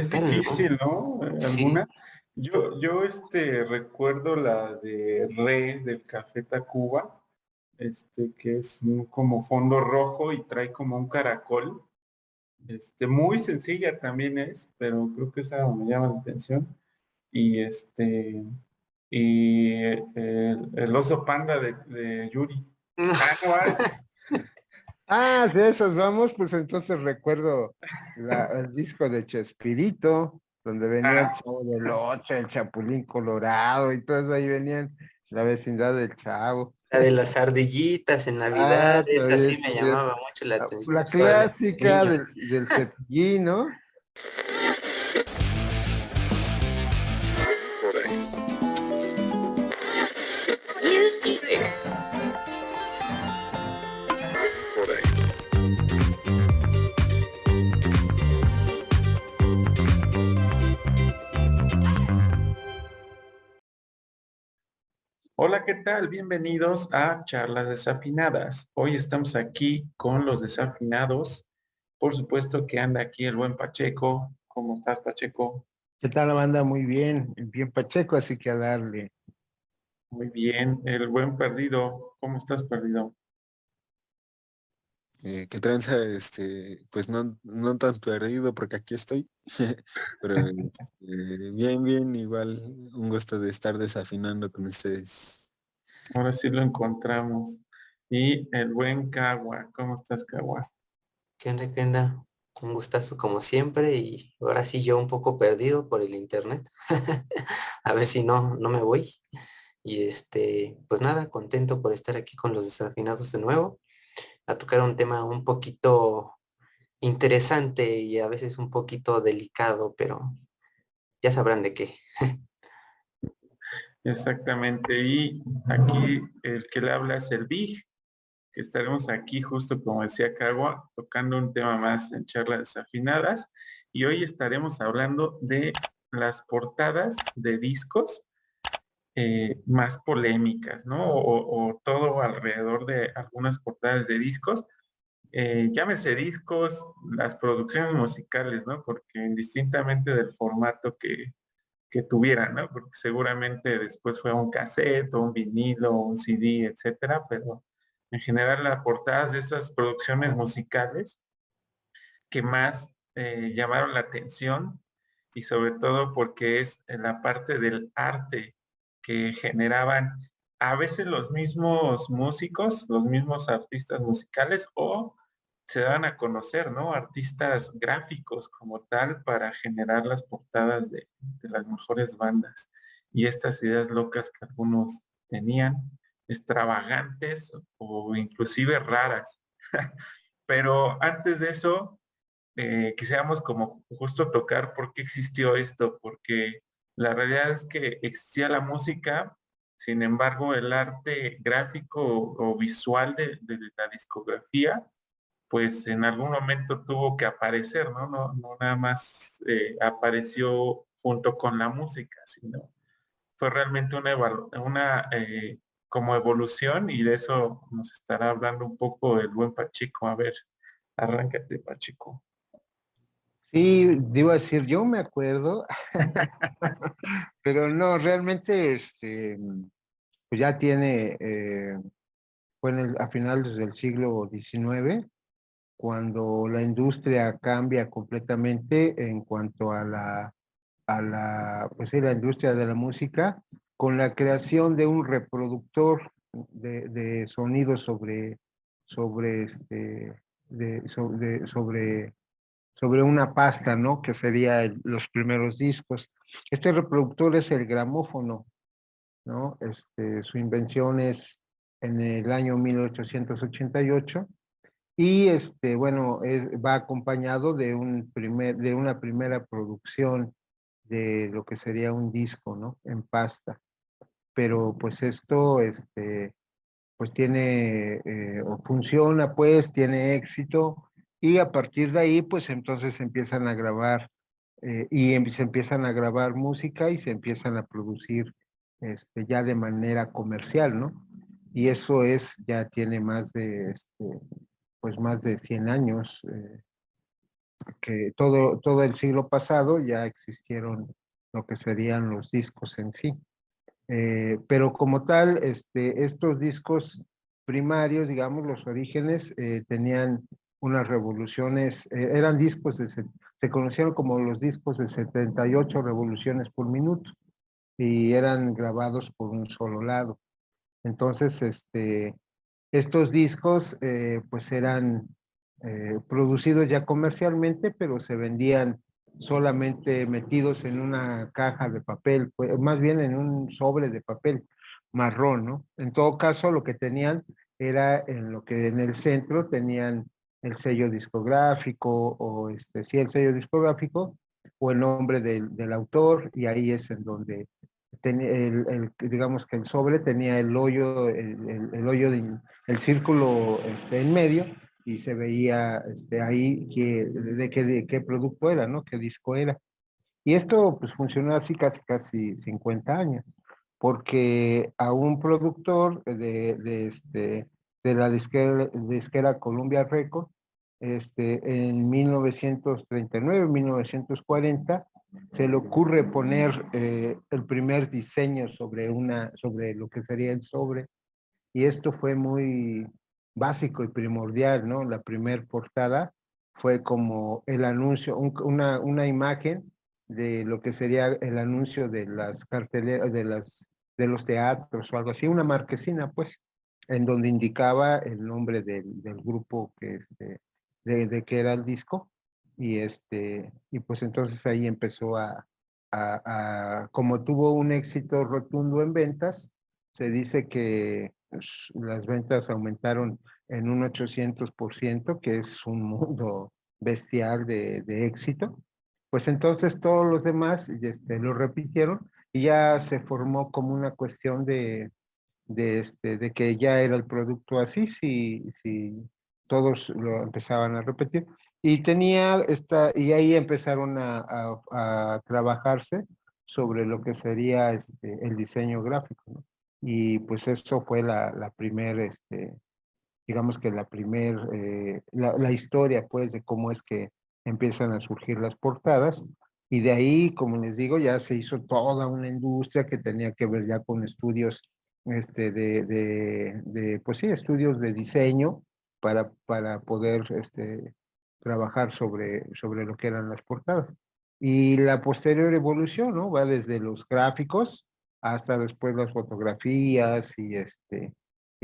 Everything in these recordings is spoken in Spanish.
Es gustan, ¿no? difícil, ¿no? Sí. ¿Alguna? Yo recuerdo la de Re del Café Tacuba, que es un como fondo rojo y trae como un caracol. Muy sencilla también es, pero creo que esa me llama la atención. Y el oso panda de Yuri. Ah, no, Ah, de esas vamos, pues entonces recuerdo el disco de Chespirito, donde venía el ah, Chavo del Ocho, el Chapulín Colorado y todo eso, ahí venían la vecindad del Chavo. La de las ardillitas en Ah, Navidad, esa sí también, me también. llamaba mucho la atención, La eso de clásica niño. del Cepillín, ¿no? hola, ¿qué tal? Bienvenidos a Charlas Desafinadas. Hoy estamos aquí con los desafinados. Por supuesto que anda aquí el buen Pacheco. ¿Cómo estás, Pacheco? ¿Qué tal la banda? Muy bien, bien Pacheco, así que a darle. Muy bien. El buen Perdido. ¿Cómo estás, Perdido? ¿Qué tranza? Pues no tan perdido porque aquí estoy, pero bien, bien, igual un gusto de estar desafinando con ustedes. Ahora sí lo encontramos. Y el buen Cagua. ¿Cómo estás, Cagua? ¿Qué onda, qué onda? Un gustazo como siempre y ahora sí yo un poco perdido por el internet. A ver si no me voy. Y pues nada, contento por estar aquí con los desafinados de nuevo, a tocar un tema un poquito interesante y a veces un poquito delicado, pero ya sabrán de qué. Exactamente. Y aquí el que le habla es el Big, que estaremos aquí justo como decía Cagua, tocando un tema más en charlas desafinadas. Y hoy estaremos hablando de las portadas de discos más polémicas, ¿no? O todo alrededor de algunas portadas de discos. Llámese discos, las producciones musicales, ¿no? Porque indistintamente del formato que tuvieran, ¿no? Porque seguramente después fue un cassette o un vinilo o un CD, etcétera, pero en general las portadas de esas producciones musicales que más llamaron la atención y sobre todo porque es en la parte del arte que generaban a veces los mismos músicos, los mismos artistas musicales o se dan a conocer, ¿no? Artistas gráficos como tal para generar las portadas de las mejores bandas. Y estas ideas locas que algunos tenían, extravagantes o inclusive raras. Pero antes de eso, quisiéramos como justo tocar por qué existió esto, porque la realidad es que existía la música, sin embargo el arte gráfico o visual de la discografía, pues en algún momento tuvo que aparecer, ¿no? No nada más apareció junto con la música, sino fue realmente una como evolución y de eso nos estará hablando un poco el buen Pachico. A ver, arráncate, Pachico. Sí, iba a decir, yo me acuerdo, pero no, realmente, pues ya tiene, fue a finales del siglo XIX, cuando la industria cambia completamente en cuanto pues sí, la industria de la música, con la creación de un reproductor de sonidos sobre, sobre una pasta, ¿no? Que sería los primeros discos. Este reproductor es el gramófono, ¿no? Su invención es en el año 1888 y bueno, va acompañado de una primera producción de lo que sería un disco, ¿no? En pasta. Pero pues esto, pues tiene, o funciona, pues, tiene éxito, y a partir de ahí, pues entonces se empiezan a grabar, se empiezan a grabar música y se empiezan a producir ya de manera comercial, ¿no? Y eso ya tiene más de, pues más de 100 años, que todo el siglo pasado ya existieron lo que serían los discos en sí. Pero como tal, estos discos primarios, digamos, los orígenes, tenían unas revoluciones, eran discos se conocieron como los discos de 78 revoluciones por minuto y eran grabados por un solo lado. Entonces, estos discos pues eran producidos ya comercialmente, pero se vendían solamente metidos en una caja de papel, pues, más bien en un sobre de papel marrón, ¿no? En todo caso, lo que tenían era en lo que en el centro tenían el sello discográfico o sí, el sello discográfico o el nombre del autor, y ahí es en donde digamos que el sobre tenía el hoyo, el hoyo, el círculo en medio, y se veía ahí de qué producto era, ¿no? Qué disco era. Y esto pues funcionó así casi 50 años, porque a un productor de la disquera Columbia Records, en 1939, 1940, se le ocurre poner el primer diseño sobre lo que sería el sobre, y esto fue muy básico y primordial, ¿no? La primer portada fue como el anuncio, una imagen de lo que sería el anuncio de las carteleras, de los teatros o algo así, una marquesina, pues, en donde indicaba el nombre del grupo de que era el disco, y pues entonces ahí empezó como tuvo un éxito rotundo en ventas, se dice que pues, las ventas aumentaron en un 800%, que es un mundo bestial de éxito. Pues entonces todos los demás lo repitieron, y ya se formó como una cuestión de que ya era el producto así, si todos lo empezaban a repetir. Y ahí empezaron a trabajarse sobre lo que sería el diseño gráfico, ¿no? Y pues eso fue la primer, digamos que la historia, pues, de cómo es que empiezan a surgir las portadas. Y de ahí, como les digo, ya se hizo toda una industria que tenía que ver ya con estudios, pues sí, estudios de diseño para poder, trabajar sobre lo que eran las portadas. Y la posterior evolución, ¿no? Va desde los gráficos hasta después las fotografías y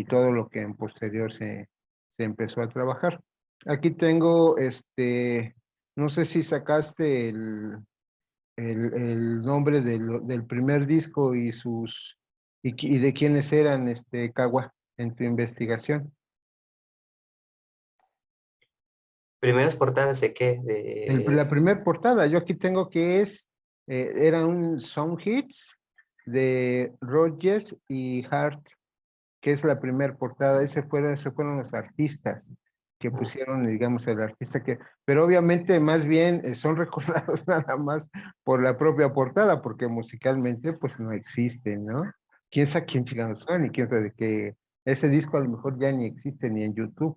todo lo que en posterior se empezó a trabajar. Aquí tengo, no sé si sacaste el nombre del primer disco y de quiénes eran, Cagua, en tu investigación. ¿Primeras portadas de qué? La primera portada, yo aquí tengo que era un Song Hits de Rodgers y Hart, que es la primera portada. Esos fueron los artistas que pusieron, digamos, el artista pero obviamente más bien son recordados nada más por la propia portada, porque musicalmente pues no existen, ¿no? ¿Quién sabe quién chingados son y quién sabe que ese disco a lo mejor ya ni existe ni en YouTube?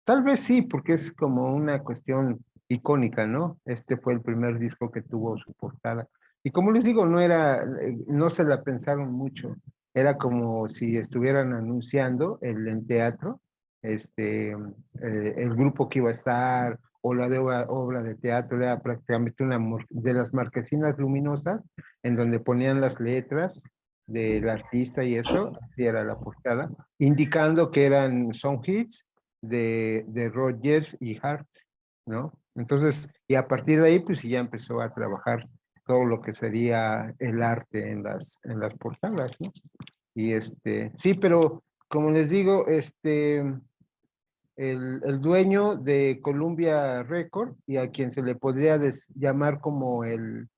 Tal vez sí, porque es como una cuestión icónica, ¿no? Este fue el primer disco que tuvo su portada. Y como les digo, no se la pensaron mucho, era como si estuvieran anunciando en teatro, el grupo que iba a estar, o obra de teatro, era prácticamente una de las marquesinas luminosas en donde ponían las letras del artista, y eso, así era la portada, indicando que eran song hits de Rodgers y Hart, ¿no? Entonces, y a partir de ahí, pues ya empezó a trabajar todo lo que sería el arte en las portadas, ¿no? Y sí, pero como les digo, el dueño de Columbia Record, y a quien se le podría llamar como el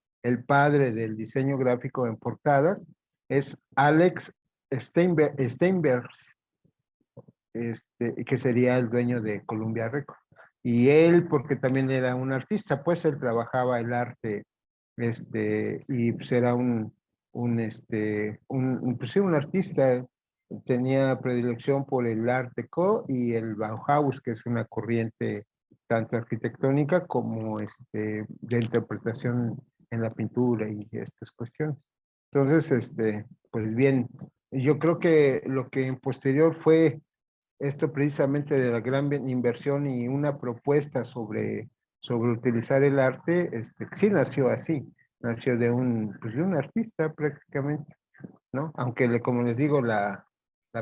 padre del diseño gráfico en portadas, es Alex Steinberg, que sería el dueño de Columbia Record. Y él, porque también era un artista, pues él trabajaba el arte, y pues era pues sí, un artista. Tenía predilección por el Art Deco y el Bauhaus, que es una corriente tanto arquitectónica como de interpretación en la pintura y estas cuestiones. Entonces, pues bien, yo creo que lo que en posterior fue esto precisamente de la gran inversión y una propuesta sobre utilizar el arte, sí nació así, nació pues de un artista prácticamente, ¿no? Aunque como les digo, la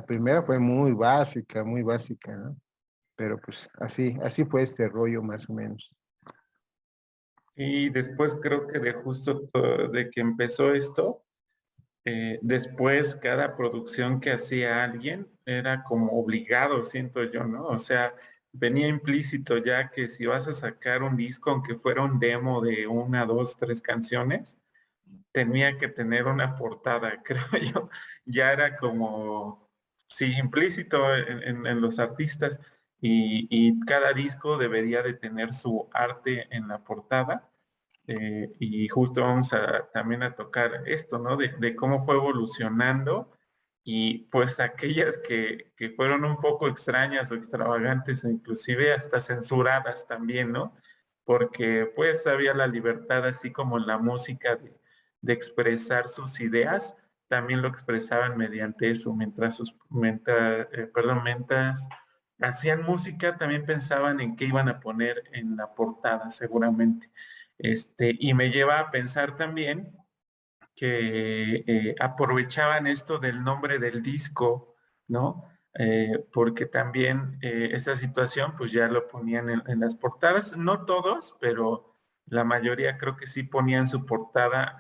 primera fue muy básica, ¿no? Pero pues así fue este rollo más o menos. Y después creo que de justo de que empezó esto, después cada producción que hacía alguien era como obligado, siento yo, ¿no? O sea, venía implícito ya que si vas a sacar un disco, aunque fuera un demo de una, dos, tres canciones, tenía que tener una portada, creo yo. Ya era como, sí, implícito en los artistas y cada disco debería de tener su arte en la portada. Y justo vamos también a tocar esto, ¿no? De cómo fue evolucionando y pues aquellas que fueron un poco extrañas o extravagantes o inclusive hasta censuradas también, ¿no? Porque pues había la libertad así como en la música de expresar sus ideas, también lo expresaban mediante eso, mientras hacían música también pensaban en qué iban a poner en la portada seguramente. Y me lleva a pensar también que aprovechaban esto del nombre del disco, ¿no? Porque también esa situación pues ya lo ponían en las portadas, no todos, pero la mayoría creo que sí ponían su portada,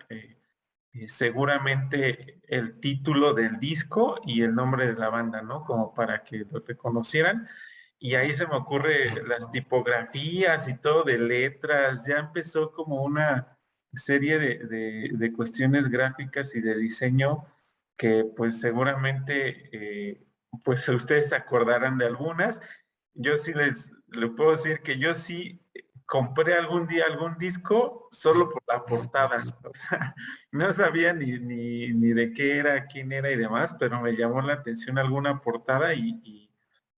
seguramente el título del disco y el nombre de la banda, ¿no? Como para que lo reconocieran. Y ahí se me ocurre las tipografías y todo de letras, ya empezó como una serie de cuestiones gráficas y de diseño que pues seguramente pues ustedes se acordarán de algunas. Yo sí les puedo decir que yo sí compré algún día algún disco solo por la portada. O sea, no sabía ni de qué era, quién era y demás, pero me llamó la atención alguna portada y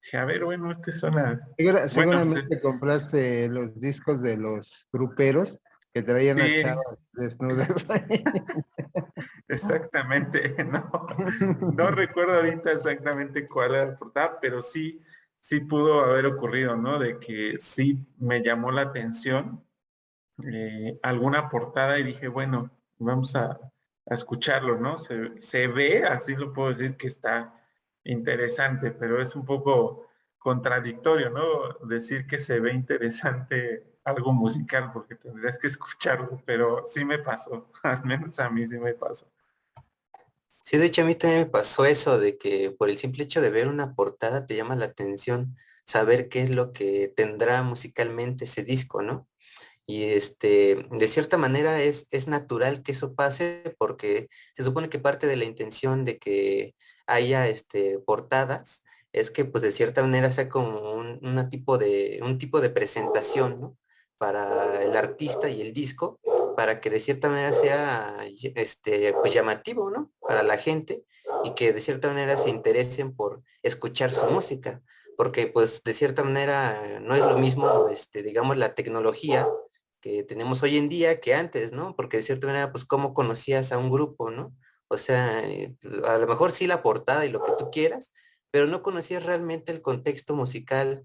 dije, a ver, bueno, este suena, bueno, sí, Seguramente compraste los discos de los gruperos que traían a sí, chavas desnudas. exactamente, no recuerdo ahorita exactamente cuál era la portada, pero sí, sí pudo haber ocurrido, ¿no? De que sí me llamó la atención alguna portada y dije, bueno, vamos a escucharlo, ¿no? Se ve, así lo puedo decir, que está interesante, pero es un poco contradictorio, ¿no? Decir que se ve interesante algo musical, porque tendrías que escucharlo, pero sí me pasó, al menos a mí sí me pasó. Sí, de hecho a mí también me pasó eso de que por el simple hecho de ver una portada te llama la atención saber qué es lo que tendrá musicalmente ese disco, ¿no? Y de cierta manera es natural que eso pase porque se supone que parte de la intención de que haya portadas es que pues de cierta manera sea como un tipo de presentación, ¿no? Para el artista y el disco, para que de cierta manera sea pues llamativo, ¿no? Para la gente y que de cierta manera se interesen por escuchar su música, porque pues de cierta manera no es lo mismo, digamos, la tecnología que tenemos hoy en día que antes, ¿no? Porque de cierta manera, pues, ¿cómo conocías a un grupo, ¿no? O sea, a lo mejor sí la portada y lo que tú quieras, pero no conocías realmente el contexto musical,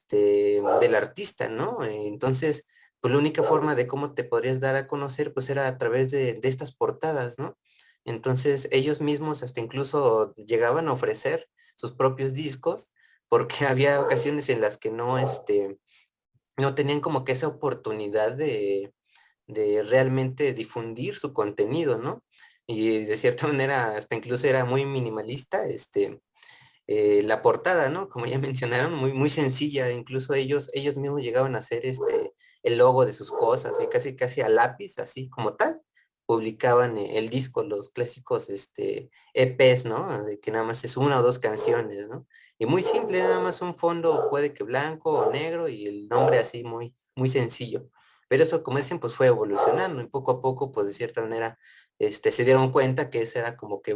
del artista, ¿no? Entonces, pues la única forma de cómo te podrías dar a conocer, pues era a través de estas portadas, ¿no? Entonces, ellos mismos hasta incluso llegaban a ofrecer sus propios discos, porque había ocasiones en las que no tenían como que esa oportunidad de realmente difundir su contenido, ¿no? Y de cierta manera hasta incluso era muy minimalista, la portada, ¿no? Como ya mencionaron, muy, muy sencilla, incluso ellos mismos llegaban a hacer el logo de sus cosas y casi, casi a lápiz, así como tal, publicaban el disco, los clásicos EPs, ¿no? De que nada más es una o dos canciones, ¿no? Y muy simple, nada más un fondo puede que blanco o negro y el nombre así muy, muy sencillo. Pero eso, como dicen, pues fue evolucionando y poco a poco, pues de cierta manera, se dieron cuenta que esa era como que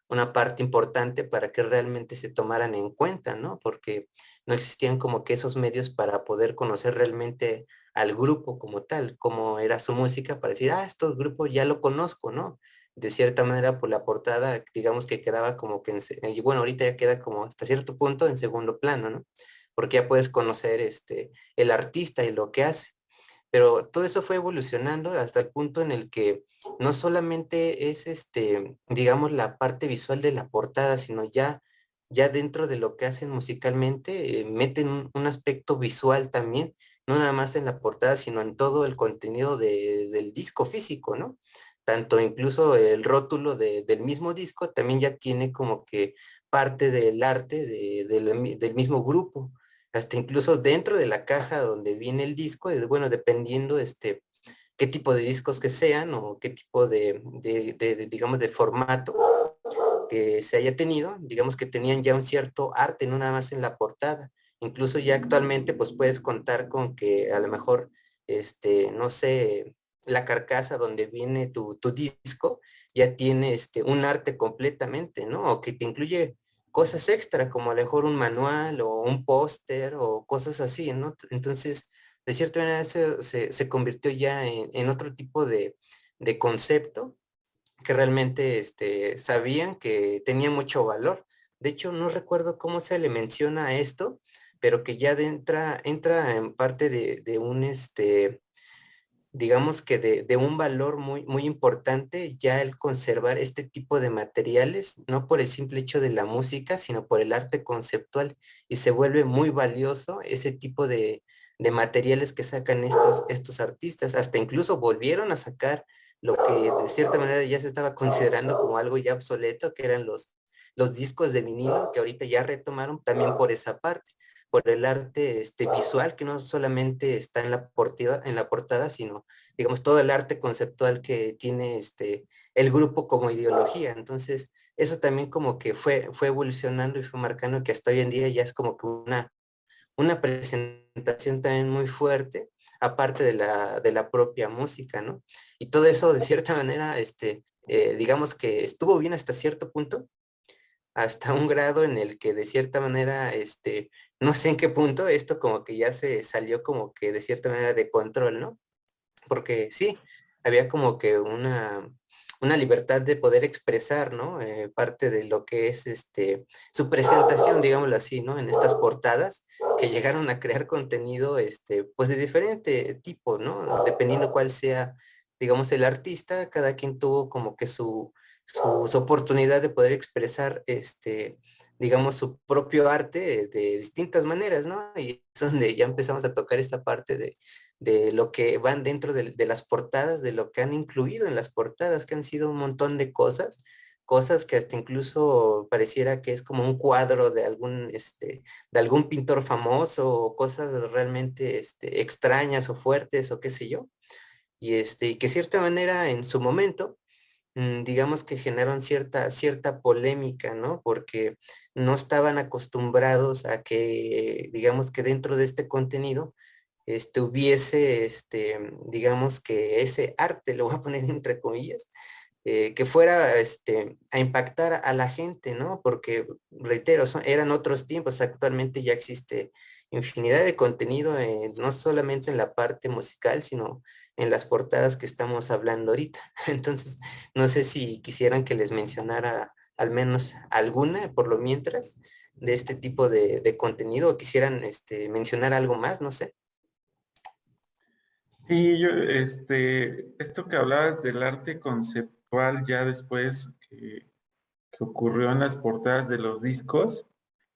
una parte importante para que realmente se tomaran en cuenta, ¿no? Porque no existían como que esos medios para poder conocer realmente al grupo como tal, cómo era su música, para decir, este grupo ya lo conozco, ¿no? De cierta manera, por la portada, digamos que quedaba como que, bueno, ahorita ya queda como hasta cierto punto en segundo plano, ¿no? Porque ya puedes conocer el artista y lo que hace. Pero todo eso fue evolucionando hasta el punto en el que no solamente es digamos, la parte visual de la portada, sino ya dentro de lo que hacen musicalmente, meten un aspecto visual también, no nada más en la portada, sino en todo el contenido del disco físico, ¿no? Tanto incluso el rótulo del mismo disco también ya tiene como que parte del arte del mismo grupo, hasta incluso dentro de la caja donde viene el disco, bueno, dependiendo qué tipo de discos que sean o qué tipo digamos, de formato que se haya tenido, digamos que tenían ya un cierto arte, no nada más en la portada. Incluso ya actualmente pues puedes contar con que a lo mejor, no sé, la carcasa donde viene tu disco ya tiene un arte completamente, ¿no? O que te incluye cosas extra, como a lo mejor un manual o un póster o cosas así, ¿no? Entonces, de cierta manera se convirtió ya en otro tipo de concepto que realmente sabían que tenía mucho valor. De hecho, no recuerdo cómo se le menciona a esto, pero que ya entra en parte de un, digamos que de un valor muy importante ya el conservar este tipo de materiales, no por el simple hecho de la música, sino por el arte conceptual, y se vuelve muy valioso ese tipo de materiales que sacan estos artistas. Hasta incluso volvieron a sacar lo que de cierta manera ya se estaba considerando como algo ya obsoleto, que eran los discos de vinilo, que ahorita ya retomaron también por esa parte, por el arte visual, que no solamente está en la portada, sino, digamos, todo el arte conceptual que tiene el grupo como ideología. Entonces, eso también como que fue evolucionando y fue marcando que hasta hoy en día ya es como que una presentación también muy fuerte, aparte de la propia música, ¿no? Y todo eso, de cierta manera, digamos que estuvo bien hasta cierto punto, hasta un grado en el que de cierta manera, no sé en qué punto esto como que ya se salió como que de cierta manera de control, ¿no? Porque sí, había como que una libertad de poder expresar, ¿no? Parte de lo que es su presentación, digámoslo así, ¿no? En estas portadas que llegaron a crear contenido, pues de diferente tipo, ¿no? Dependiendo cuál sea, digamos, el artista, cada quien tuvo como que su oportunidad de poder expresar, digamos, su propio arte de distintas maneras, ¿no? Y es donde ya empezamos a tocar esta parte de lo que van dentro de las portadas, de lo que han incluido en las portadas, que han sido un montón de cosas que hasta incluso pareciera que es como un cuadro de algún pintor famoso, o cosas realmente extrañas o fuertes o qué sé yo, y que de cierta manera en su momento, digamos que generaron cierta polémica, ¿no? Porque no estaban acostumbrados a que, digamos que dentro de este contenido, hubiese, digamos que ese arte, lo voy a poner entre comillas, que fuera, a impactar a la gente, ¿no? Porque, reitero, eran otros tiempos, actualmente ya existe infinidad de contenido, no solamente en la parte musical, sino en las portadas que estamos hablando ahorita. Entonces, no sé si quisieran que les mencionara al menos alguna, por lo mientras, de este tipo de contenido, o quisieran mencionar algo más, no sé. Sí, yo, esto que hablabas del arte conceptual ya después que ocurrió en las portadas de los discos,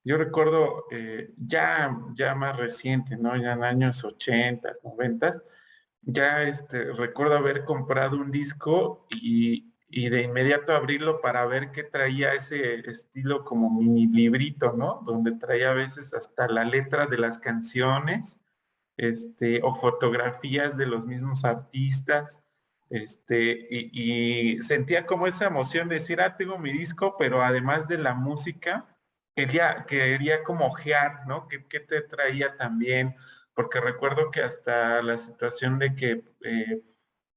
yo recuerdo ya más reciente, ¿no? Ya en años 80, 90, ya recuerdo haber comprado un disco y de inmediato abrirlo para ver qué traía ese estilo como mini librito, ¿no? Donde traía a veces hasta la letra de las canciones, o fotografías de los mismos artistas, y sentía como esa emoción de decir, tengo mi disco, pero además de la música, quería como ojear, ¿no? ¿Qué te traía también? Porque recuerdo que hasta la situación de que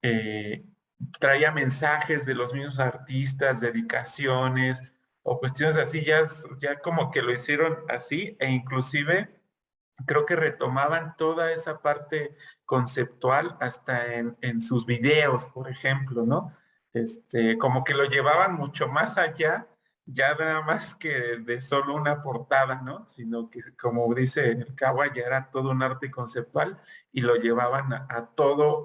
eh, traía mensajes de los mismos artistas, dedicaciones, o cuestiones así, ya como que lo hicieron así, e inclusive creo que retomaban toda esa parte conceptual hasta en sus videos, por ejemplo, ¿no? Como que lo llevaban mucho más allá, ya nada más que de solo una portada, ¿no? Sino que, como dice el Kawa, ya era todo un arte conceptual y lo llevaban a todo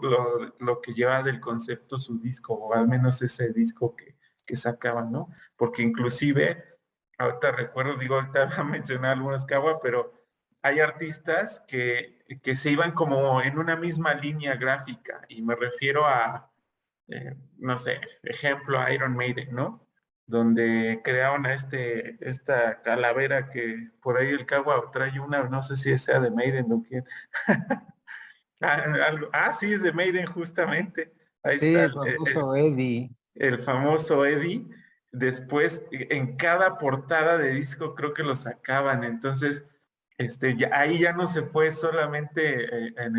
lo que lleva del concepto su disco, o al menos ese disco que sacaban, ¿no? Porque inclusive, ahorita recuerdo, digo, ahorita voy a mencionar algunos Kawa, pero hay artistas que se iban como en una misma línea gráfica, y me refiero a, no sé, ejemplo, a Iron Maiden, ¿no? Donde crearon a esta calavera que por ahí el Kawa trae una, no sé si sea de Maiden o quién. Sí, es de Maiden justamente. Ahí Sí, está el famoso Eddie. el famoso Eddie. Después, en cada portada de disco creo que lo sacaban. Entonces, ahí ya no se fue solamente en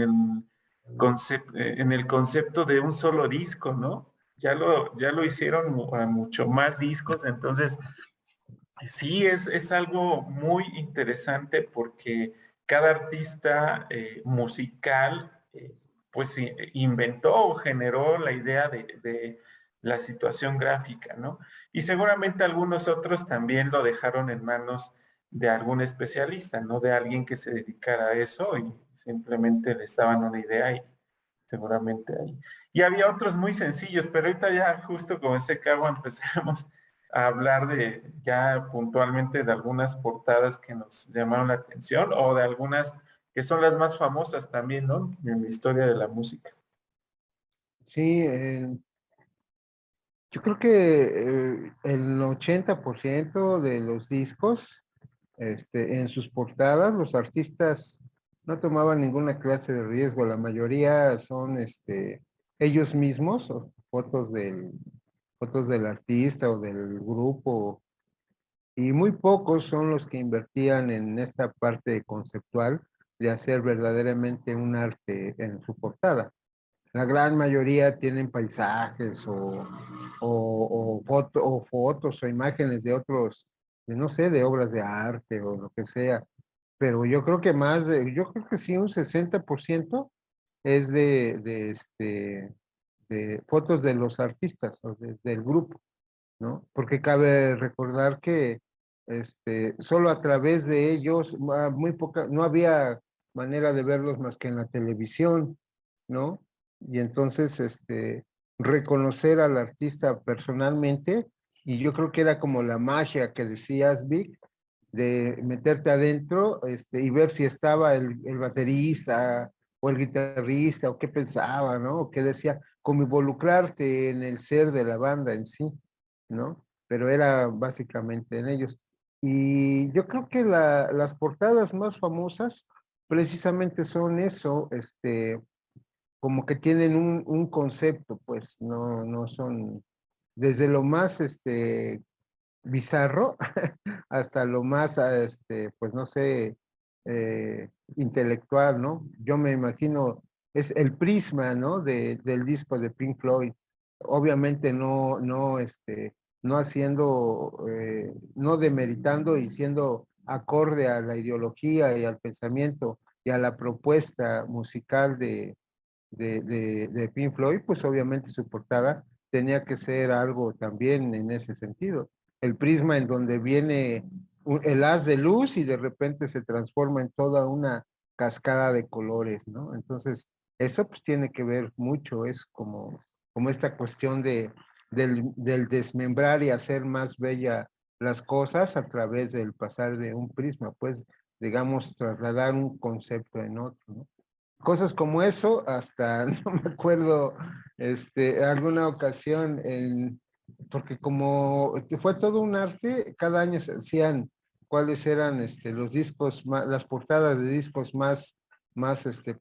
el concepto de un solo disco, ¿no? Ya lo hicieron a mucho más discos. Entonces, sí, es algo muy interesante porque cada artista musical, pues inventó o generó la idea de la situación gráfica, ¿no? Y seguramente algunos otros también lo dejaron en manos de algún especialista, ¿no? De alguien que se dedicara a eso, y simplemente les daban una idea y seguramente ahí. Y había otros muy sencillos, pero ahorita ya justo como ese cabo empezamos a hablar de ya puntualmente de algunas portadas que nos llamaron la atención, o de algunas que son las más famosas también, ¿no? En la historia de la música. Sí, yo creo que el 80% de los discos, en sus portadas, los artistas no tomaban ninguna clase de riesgo. La mayoría son ellos mismos, o fotos del artista o del grupo, y muy pocos son los que invertían en esta parte conceptual de hacer verdaderamente un arte en su portada. La gran mayoría tienen paisajes o fotos o imágenes de otros, no sé, de obras de arte o lo que sea. Pero yo creo que yo creo que sí, un 60% es de fotos de los artistas o del grupo, ¿no? Porque cabe recordar que solo a través de ellos, no había manera de verlos más que en la televisión, ¿no? Y entonces, reconocer al artista personalmente, y yo creo que era como la magia que decías, Vic, de meterte adentro, y ver si estaba el baterista o el guitarrista, o qué pensaba, ¿no? O qué decía, como involucrarte en el ser de la banda en sí, ¿no? Pero era básicamente en ellos. Y yo creo que las portadas más famosas precisamente son eso, como que tienen un concepto, pues, no son desde lo más, bizarro hasta lo más, pues, no sé, intelectual, ¿no? Yo me imagino, es el prisma, ¿no? Del disco de Pink Floyd. Obviamente no haciendo, no demeritando y siendo acorde a la ideología y al pensamiento y a la propuesta musical de Pink Floyd, pues obviamente su portada tenía que ser algo también en ese sentido. El prisma en donde viene el haz de luz y de repente se transforma en toda una cascada de colores, ¿no? Entonces, eso pues tiene que ver mucho, es como esta cuestión del desmembrar y hacer más bella las cosas a través del pasar de un prisma, pues, digamos, trasladar un concepto en otro, ¿no? Cosas como eso, hasta no me acuerdo, alguna ocasión, porque como fue todo un arte, cada año se hacían cuáles eran los discos, las portadas de discos más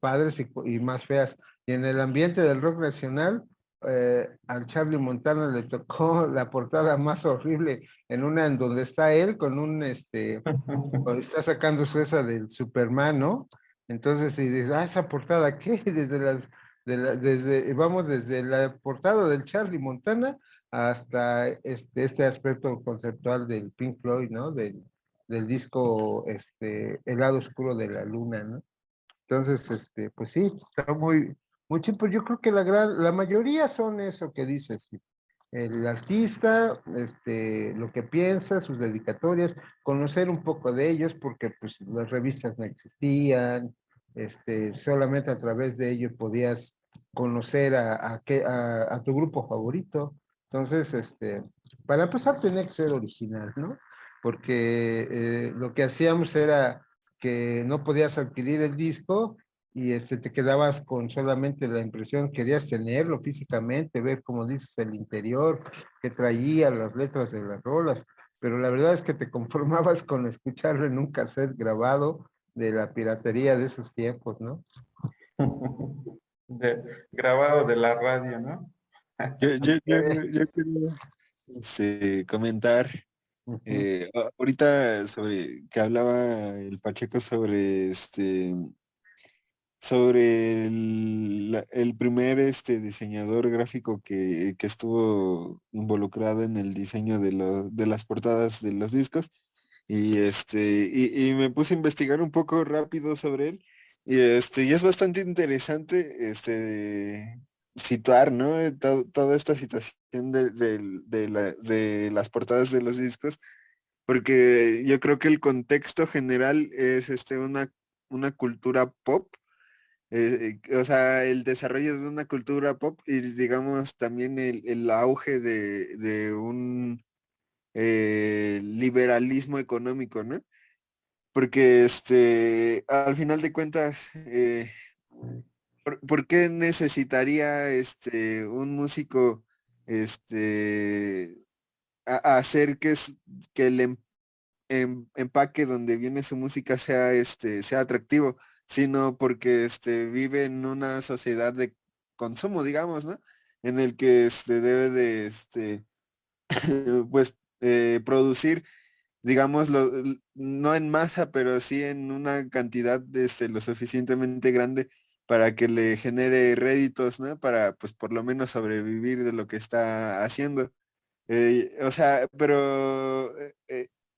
padres y más feas. Y en el ambiente del rock nacional, al Charlie Montana le tocó la portada más horrible, en una en donde está él con está sacando su esa del Superman, ¿no? Entonces, si dices, esa portada, ¿qué? vamos desde la portada del Charlie Montana hasta este aspecto conceptual del Pink Floyd, ¿no? Del disco, El lado oscuro de la luna, ¿no? Entonces, pues sí, está muy chido. Yo creo que la mayoría son eso que dices, sí. El artista, lo que piensa, sus dedicatorias, conocer un poco de ellos, porque pues las revistas no existían, solamente a través de ellos podías conocer a tu grupo favorito. Entonces, para empezar tenía que ser original, ¿no? Porque lo que hacíamos era que no podías adquirir el disco y te quedabas con solamente la impresión, querías tenerlo físicamente, ver como dices el interior, que traía las letras de las rolas, pero la verdad es que te conformabas con escucharlo en un cassette grabado de la piratería de esos tiempos, ¿no? Grabado de la radio, ¿no? Yo quiero comentar Ujú. ahorita sobre que hablaba el Pacheco sobre sobre el primer diseñador gráfico que estuvo involucrado en el diseño de las portadas de los discos. Y me puse a investigar un poco rápido sobre él. Y es bastante interesante situar, ¿no? Toda esta situación de las portadas de los discos, porque yo creo que el contexto general es una cultura pop, o sea, el desarrollo de una cultura pop y digamos también el auge de un liberalismo económico, ¿no? Porque al final de cuentas, ¿por qué necesitaría un músico este, hacer que el empaque donde viene su música sea atractivo, sino porque vive en una sociedad de consumo, digamos, ¿no? En el que debe de pues producir, digamos, no en masa, pero sí en una cantidad lo suficientemente grande para que le genere réditos, ¿no? Para pues por lo menos sobrevivir de lo que está haciendo. O sea, pero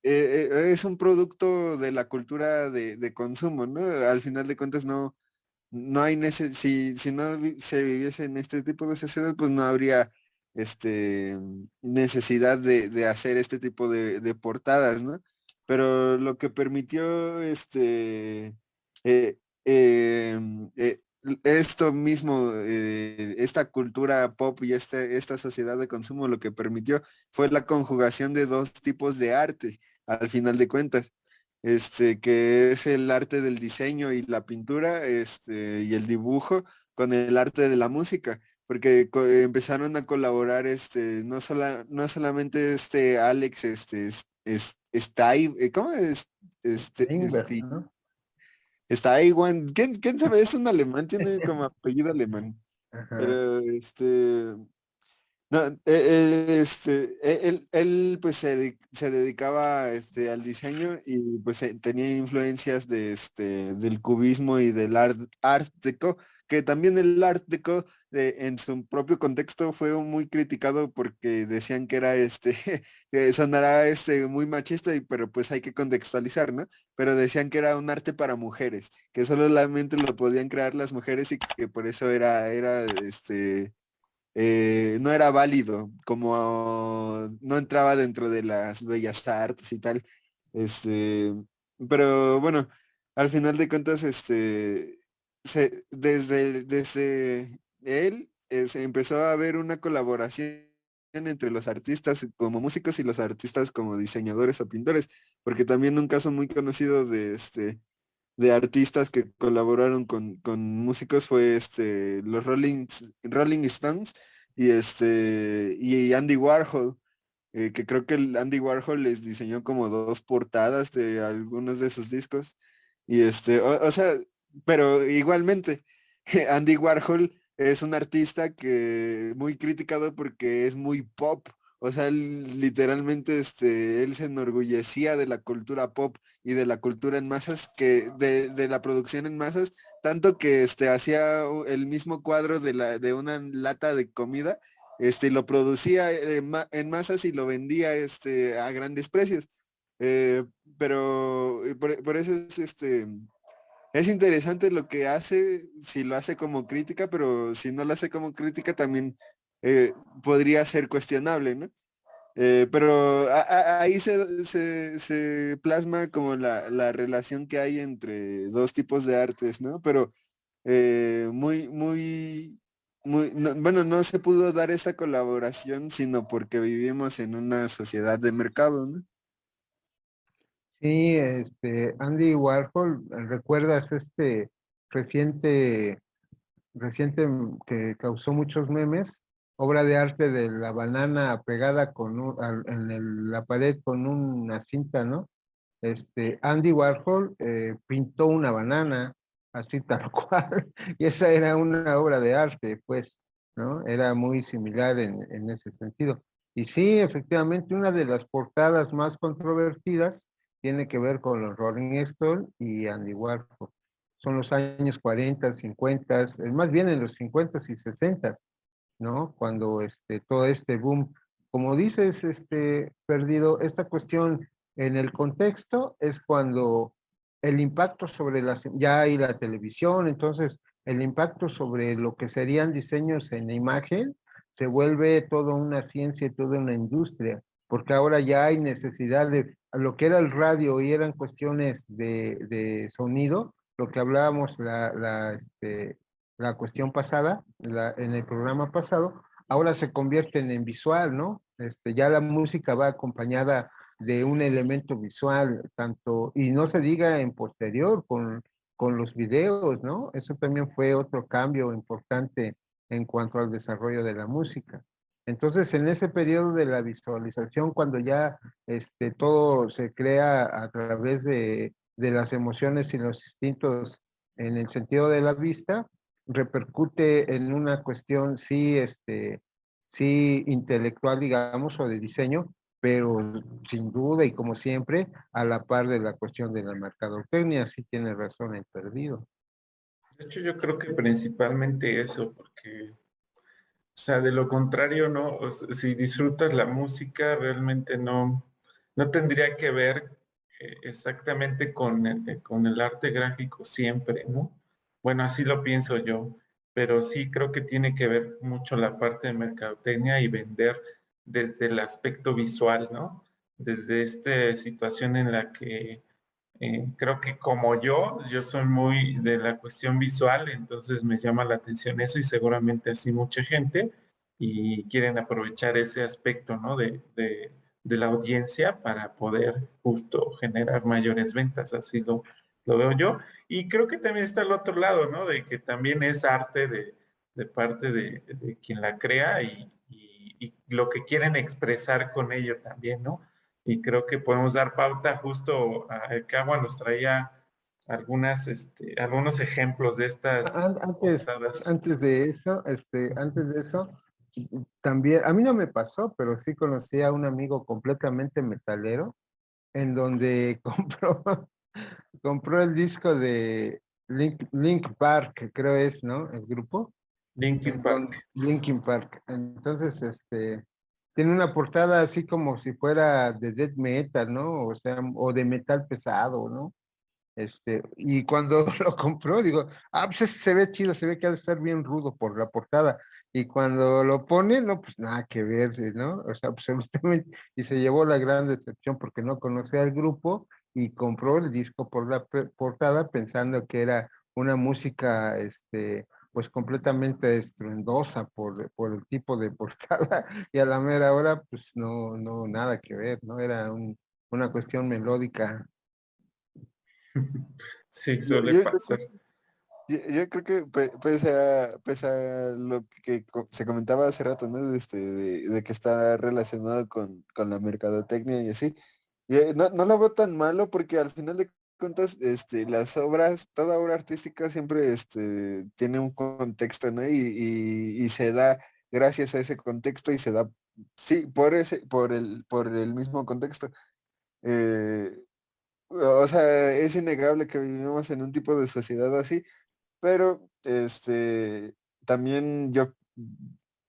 es un producto de la cultura de consumo, ¿no? Al final de cuentas no hay si no se viviese en este tipo de sociedad, pues no habría necesidad de hacer este tipo de portadas, ¿no? Pero lo que permitió eh, esto mismo, esta cultura pop y esta sociedad de consumo, lo que permitió fue la conjugación de dos tipos de arte, al final de cuentas, que es el arte del diseño y la pintura, y el dibujo con el arte de la música, porque empezaron a colaborar, no solamente Alex, ¿cómo es? Steinberg, ¿no? Está igual, ¿quién sabe? Es un alemán, tiene como apellido alemán. Ajá. Pero no, él, pues se dedicaba al diseño y pues tenía influencias del cubismo y del art deco, que también el art deco en su propio contexto fue muy criticado porque decían que era que sonará muy machista, pero pues hay que contextualizar, ¿no? Pero decían que era un arte para mujeres, que solamente lo podían crear las mujeres y que por eso era no era válido, como no entraba dentro de las bellas artes y tal. Este, pero bueno, al final de cuentas, desde él se empezó a haber una colaboración entre los artistas como músicos y los artistas como diseñadores o pintores, porque también un caso muy conocido de artistas que colaboraron con músicos fue los Rolling Stones y Andy Warhol, que creo que el Andy Warhol les diseñó como dos portadas de algunos de sus discos. O sea, pero igualmente, Andy Warhol es un artista que muy criticado porque es muy pop, O sea, literalmente él se enorgullecía de la cultura pop y de la cultura en masas, de la producción en masas, tanto que hacía el mismo cuadro de una lata de comida, lo producía en masas y lo vendía a grandes precios. Eh, pero por eso es interesante lo que hace, si lo hace como crítica, pero si no lo hace como crítica también podría ser cuestionable, ¿no? Pero ahí se plasma como la relación que hay entre dos tipos de artes, ¿no? Pero bueno, no se pudo dar esta colaboración, sino porque vivimos en una sociedad de mercado, ¿no? Sí, Andy Warhol, ¿recuerdas reciente, que causó muchos memes? Obra de arte de la banana pegada la pared con una cinta, ¿no? Andy Warhol pintó una banana, así tal cual, y esa era una obra de arte, pues, ¿no? Era muy similar en ese sentido. Y sí, efectivamente, una de las portadas más controvertidas tiene que ver con los Rolling Stones y Andy Warhol. Son los años 40, 50, más bien en los 50 y 60, ¿no? Cuando todo este boom, como dices, perdido, esta cuestión en el contexto es cuando el impacto sobre ya hay la televisión, entonces el impacto sobre lo que serían diseños en imagen se vuelve toda una ciencia y toda una industria, porque ahora ya hay necesidad de lo que era el radio y eran cuestiones de sonido, lo que hablábamos la cuestión pasada, en el programa pasado, ahora se convierten en visual, ¿no? Ya la música va acompañada de un elemento visual, tanto, y no se diga en posterior con los videos, ¿no? Eso también fue otro cambio importante en cuanto al desarrollo de la música. Entonces, en ese periodo de la visualización, cuando ya todo se crea a través de las emociones y los instintos en el sentido de la vista, repercute en una cuestión, sí, sí intelectual, digamos, o de diseño, pero sin duda y como siempre, a la par de la cuestión de la mercadotecnia, sí tiene razón el perdido. De hecho, yo creo que principalmente eso, porque, o sea, de lo contrario, no, o sea, si disfrutas la música, realmente no tendría que ver exactamente con el arte gráfico siempre, ¿no? Bueno, así lo pienso yo, pero sí creo que tiene que ver mucho la parte de mercadotecnia y vender desde el aspecto visual, ¿no? Desde esta situación en la que creo que como yo soy muy de la cuestión visual, entonces me llama la atención eso y seguramente así mucha gente y quieren aprovechar ese aspecto, ¿no? De la audiencia para poder justo generar mayores ventas, así lo veo yo. Y creo que también está el otro lado, ¿no? De que también es arte de parte de quien la crea y lo que quieren expresar con ello también, ¿no? Y creo que podemos dar pauta justo a Cagua nos traía algunos ejemplos de estas Antes, portadas. antes de eso, también, a mí no me pasó, pero sí conocí a un amigo completamente metalero, en donde compró el disco de Link Park, creo es, ¿no? El grupo. Linkin Park. Linkin Park. Entonces, tiene una portada así como si fuera de death metal, ¿no? O sea, o de metal pesado, ¿no? Y cuando lo compró, digo, pues se ve chido, se ve que ha de estar bien rudo por la portada. Y cuando lo pone, no, pues nada que ver, ¿no? O sea, absolutamente. Y se llevó la gran decepción porque no conocía al grupo y compró el disco por la portada pensando que era una música, pues completamente estruendosa por el tipo de portada. Y a la mera hora, pues no, no, nada que ver, ¿no? Era una cuestión melódica. Sí, Yo, suele yo, pasar. yo creo que pese a lo que se comentaba hace rato, ¿no? De que está relacionado con la mercadotecnia y así. No lo veo tan malo porque al final de cuentas, las obras, toda obra artística siempre tiene un contexto, ¿no? Y se da gracias a ese contexto y se da, sí, por el mismo contexto. Eh, o sea, es innegable que vivimos en un tipo de sociedad así, pero también yo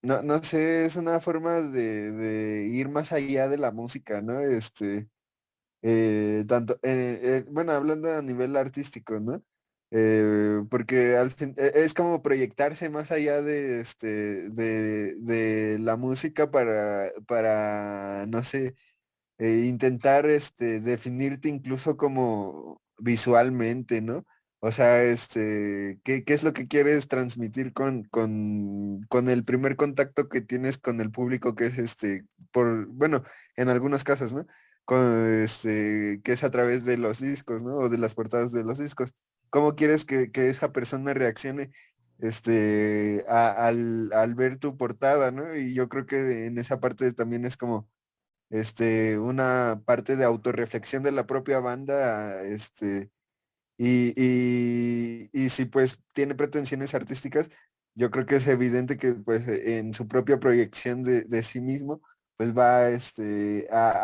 no sé, es una forma de ir más allá de la música, ¿no? Bueno, hablando a nivel artístico, ¿no? Porque al fin es como proyectarse más allá de la música para, no sé, intentar definirte incluso como visualmente, ¿no? O sea, ¿qué es lo que quieres transmitir con el primer contacto que tienes con el público, que es bueno, en algunos casos, ¿no? Que es a través de los discos, ¿no? O de las portadas de los discos. ¿Cómo quieres que esa persona reaccione al ver tu portada, ¿no? Y yo creo que en esa parte también es como una parte de autorreflexión de la propia banda, y si pues tiene pretensiones artísticas, yo creo que es evidente que pues en su propia proyección de sí mismo, pues va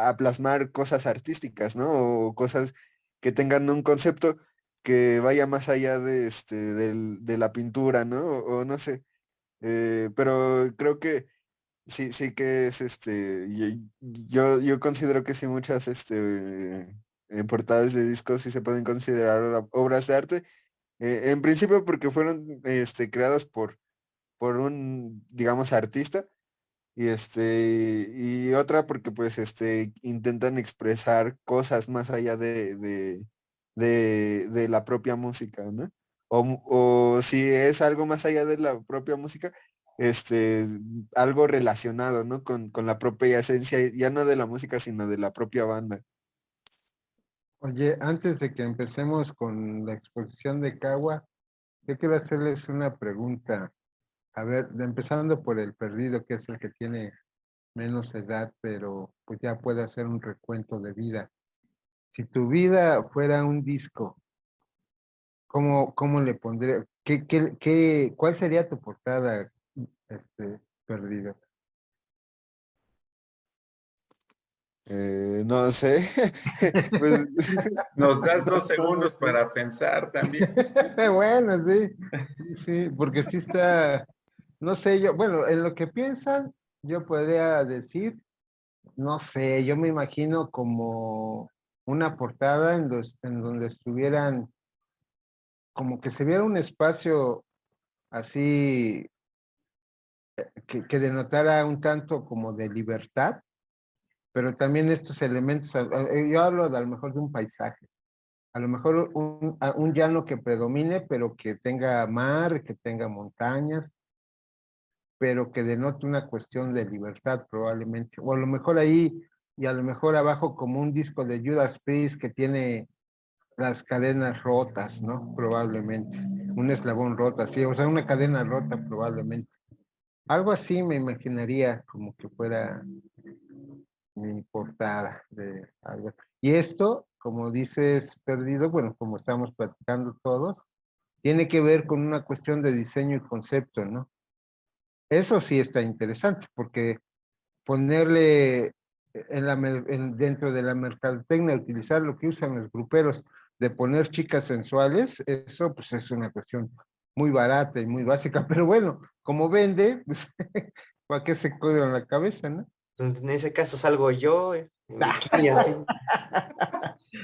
a plasmar cosas artísticas, ¿no? O cosas que tengan un concepto que vaya más allá de la pintura, ¿no? O no sé. Pero creo que sí, sí que es yo considero que sí muchas portadas de discos sí se pueden considerar obras de arte. En principio porque fueron creadas por un, digamos, artista, y otra porque pues intentan expresar cosas más allá de la propia música, ¿no? O si es algo más allá de la propia música, este, algo relacionado, ¿no? Con la propia esencia, ya no de la música, sino de la propia banda. Oye, antes de que empecemos con la exposición de Cagua, yo quiero hacerles una pregunta. A ver, empezando por el perdido, que es el que tiene menos edad, pero pues ya puede hacer un recuento de vida. Si tu vida fuera un disco, ¿cómo le pondría? ¿Cuál sería tu portada, perdido? No sé. Pues, Nos das 2 segundos para pensar también. Bueno, sí, sí, porque sí está, no sé, yo, bueno, en lo que piensan, yo podría decir, no sé, yo me imagino como una portada en donde estuvieran, como que se viera un espacio así que denotara un tanto como de libertad, pero también estos elementos, yo hablo de, a lo mejor de un paisaje, a lo mejor un llano que predomine, pero que tenga mar, que tenga montañas, pero que denote una cuestión de libertad probablemente, o a lo mejor ahí, y a lo mejor abajo como un disco de Judas Priest que tiene las cadenas rotas, ¿no? Probablemente, un eslabón roto, así, o sea, una cadena rota probablemente. Algo así me imaginaría como que fuera mi portada de algo. Y esto, como dices, perdido, bueno, como estamos platicando todos, tiene que ver con una cuestión de diseño y concepto, ¿no? Eso sí está interesante, porque ponerle dentro de la mercadotecnia, utilizar lo que usan los gruperos de poner chicas sensuales, eso pues es una cuestión muy barata y muy básica, pero bueno, como vende, pues, ¿para qué se cobran la cabeza, no? En ese caso salgo yo en bikini así.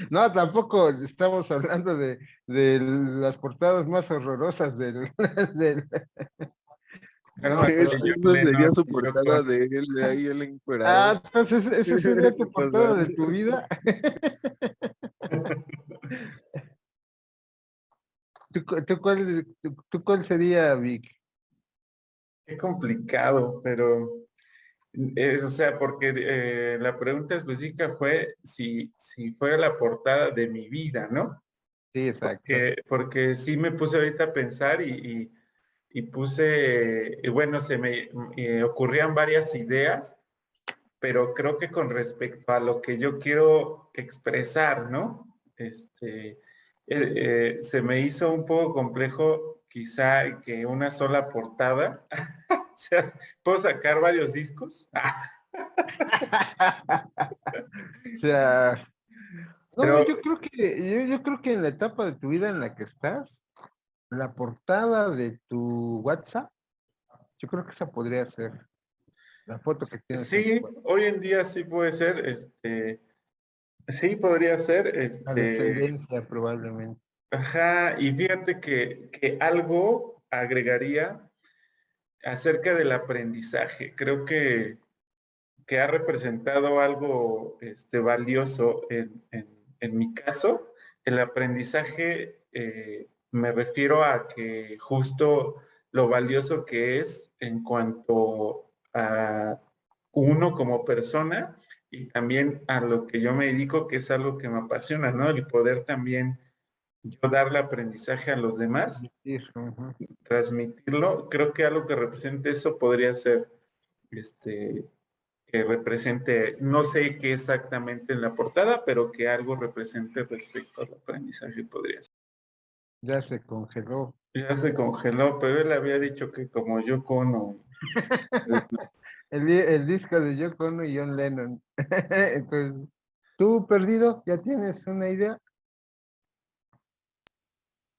No, tampoco estamos hablando de las portadas más horrorosas del Pero es pero, que yo esa sería pleno, su y yo portada con de él, de ahí él encuerado. entonces esa sería tu O portada de sea, tu vida. ¿Tú cuál sería, Vic? qué complicado, pero o sea, porque la pregunta específica fue si fuera la portada de mi vida, ¿no? Sí, exacto. Porque sí me puse ahorita a pensar y puse, y bueno, se me ocurrían varias ideas, pero creo que con respecto a lo que yo quiero expresar, ¿no? Se me hizo un poco complejo quizá que una sola portada O sea, ¿puedo sacar varios discos? O sea, no, Pero yo creo que en la etapa de tu vida en la que estás, la portada de tu WhatsApp, yo creo que esa podría ser la foto que tienes en tu sí, WhatsApp. hoy en día sí puede ser, sí podría ser, La descendencia probablemente. ajá, y fíjate que algo agregaría acerca del aprendizaje. Creo que ha representado algo valioso en mi caso. El aprendizaje, me refiero a que justo lo valioso que es en cuanto a uno como persona y también a lo que yo me dedico, que es algo que me apasiona, ¿no? El poder también yo darle aprendizaje a los demás, Sí, ujú. transmitirlo. Creo que algo que represente eso podría ser este que represente, no sé qué exactamente en la portada, pero que algo represente respecto al aprendizaje podría ser. Ya se congeló. Ya se congeló, pero él había dicho que como yo cono. El disco de Yoko Ono y John Lennon. Entonces, tú perdido, ¿ya tienes una idea?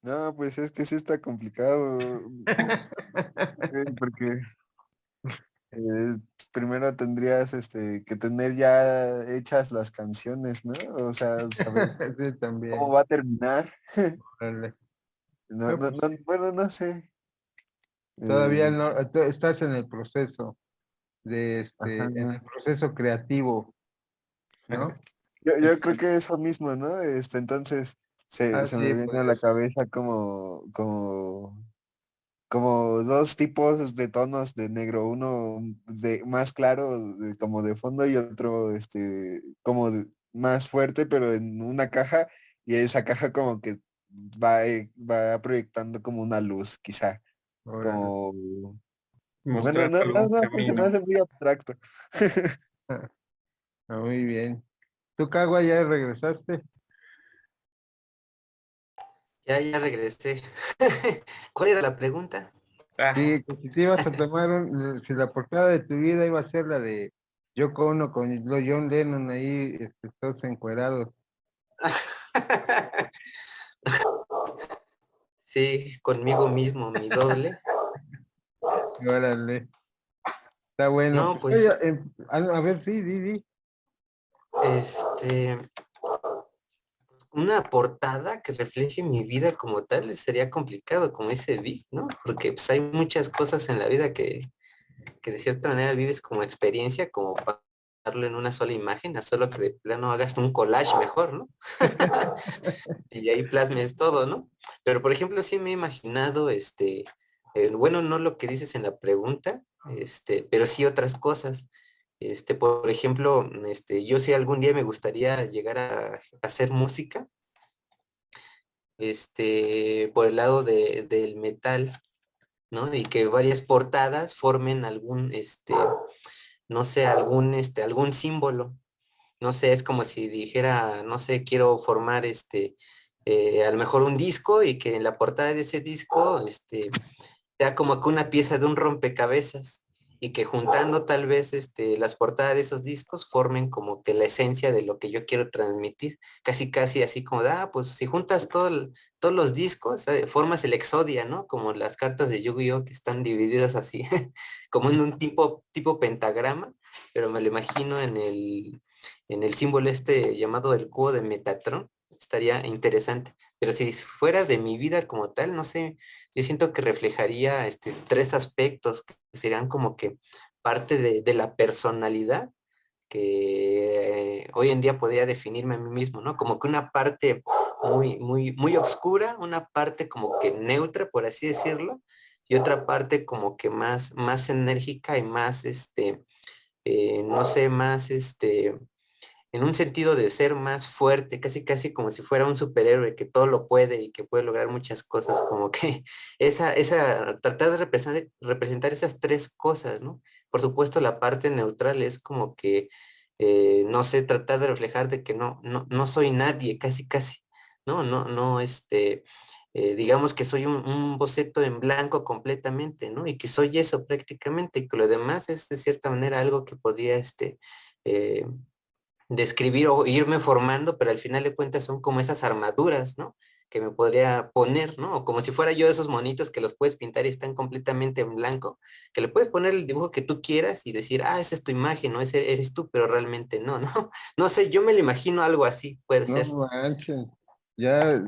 No, pues es que sí está complicado, porque eh, primero tendrías que tener ya hechas las canciones, ¿no? O sea, saber Sí, cómo también. va a terminar. Órale. No, No, no, pues, no, bueno, no sé. todavía Eh, no, estás en el proceso en ajá. el proceso creativo, ¿no? Yo creo Exacto. que eso mismo, ¿no? Entonces Ah, se me sí, viene a podría la ser. cabeza como dos tipos de tonos de negro, uno de más claro, como de fondo, y otro como más fuerte, pero en una caja, y esa caja como que va proyectando como una luz, quizá. Órale. Como, bueno, Mostrando no, no, algún no, pues se me camino. hace muy abstracto. Ah, muy bien. ¿Tú, Cagua, ya regresaste? Ya regresé. ¿Cuál era la pregunta? Ah, Sí, que si te ibas a tomar si la portada de tu vida iba a ser la de Yoko Ono con John Lennon ahí, todos encuerados. Sí, conmigo mismo, mi doble. Órale, está bueno. No, Pues pues, oye, a ver, sí, di. este, una portada que refleje mi vida como tal sería complicado, como ese Vic, ¿no? Porque pues hay muchas cosas en la vida que de cierta manera vives como experiencia, como para darlo en una sola imagen, a solo que de plano hagas un collage mejor, ¿no? Y ahí plasmes todo, ¿no? Pero por ejemplo, sí me he imaginado, bueno, no lo que dices en la pregunta, pero sí otras cosas. Por ejemplo, yo si algún día me gustaría llegar a hacer música, por el lado del metal, ¿no? Y que varias portadas formen algún, no sé, algún símbolo. No sé, es como si dijera, no sé, quiero formar a lo mejor un disco y que en la portada de ese disco, sea como que una pieza de un rompecabezas y que juntando tal vez las portadas de esos discos formen como que la esencia de lo que yo quiero transmitir, casi casi así como de, pues si juntas todos los discos, formas el Exodia, ¿no? Como las cartas de Yu-Gi-Oh que están divididas así, como en un tipo pentagrama, pero me lo imagino en el símbolo llamado el cubo de Metatron, estaría interesante. Pero si fuera de mi vida como tal, no sé, yo siento que reflejaría tres aspectos que serían como que parte de la personalidad que hoy en día podría definirme a mí mismo, ¿no? Como que una parte muy, muy, muy oscura, una parte como que neutra, por así decirlo, y otra parte como que más enérgica y más, no sé, más, en un sentido de ser más fuerte, casi casi como si fuera un superhéroe que todo lo puede y que puede lograr muchas cosas, como que tratar de representar esas tres cosas, ¿no? Por supuesto, la parte neutral es como que, no sé, tratar de reflejar de que no soy nadie, casi casi, ¿no? No, no, digamos que soy un boceto en blanco completamente, ¿no? Y que soy eso prácticamente, y que lo demás es de cierta manera algo que podía eh, describir o irme formando, pero al final de cuentas son como esas armaduras, ¿no? Que me podría poner, ¿no? O como si fuera yo de esos monitos que los puedes pintar y están completamente en blanco, que le puedes poner el dibujo que tú quieras y decir, ah, esa es tu imagen, ¿no? Ese eres tú, pero realmente no, ¿no? No sé, yo me lo imagino algo así, puede No ser. manchen. Ya,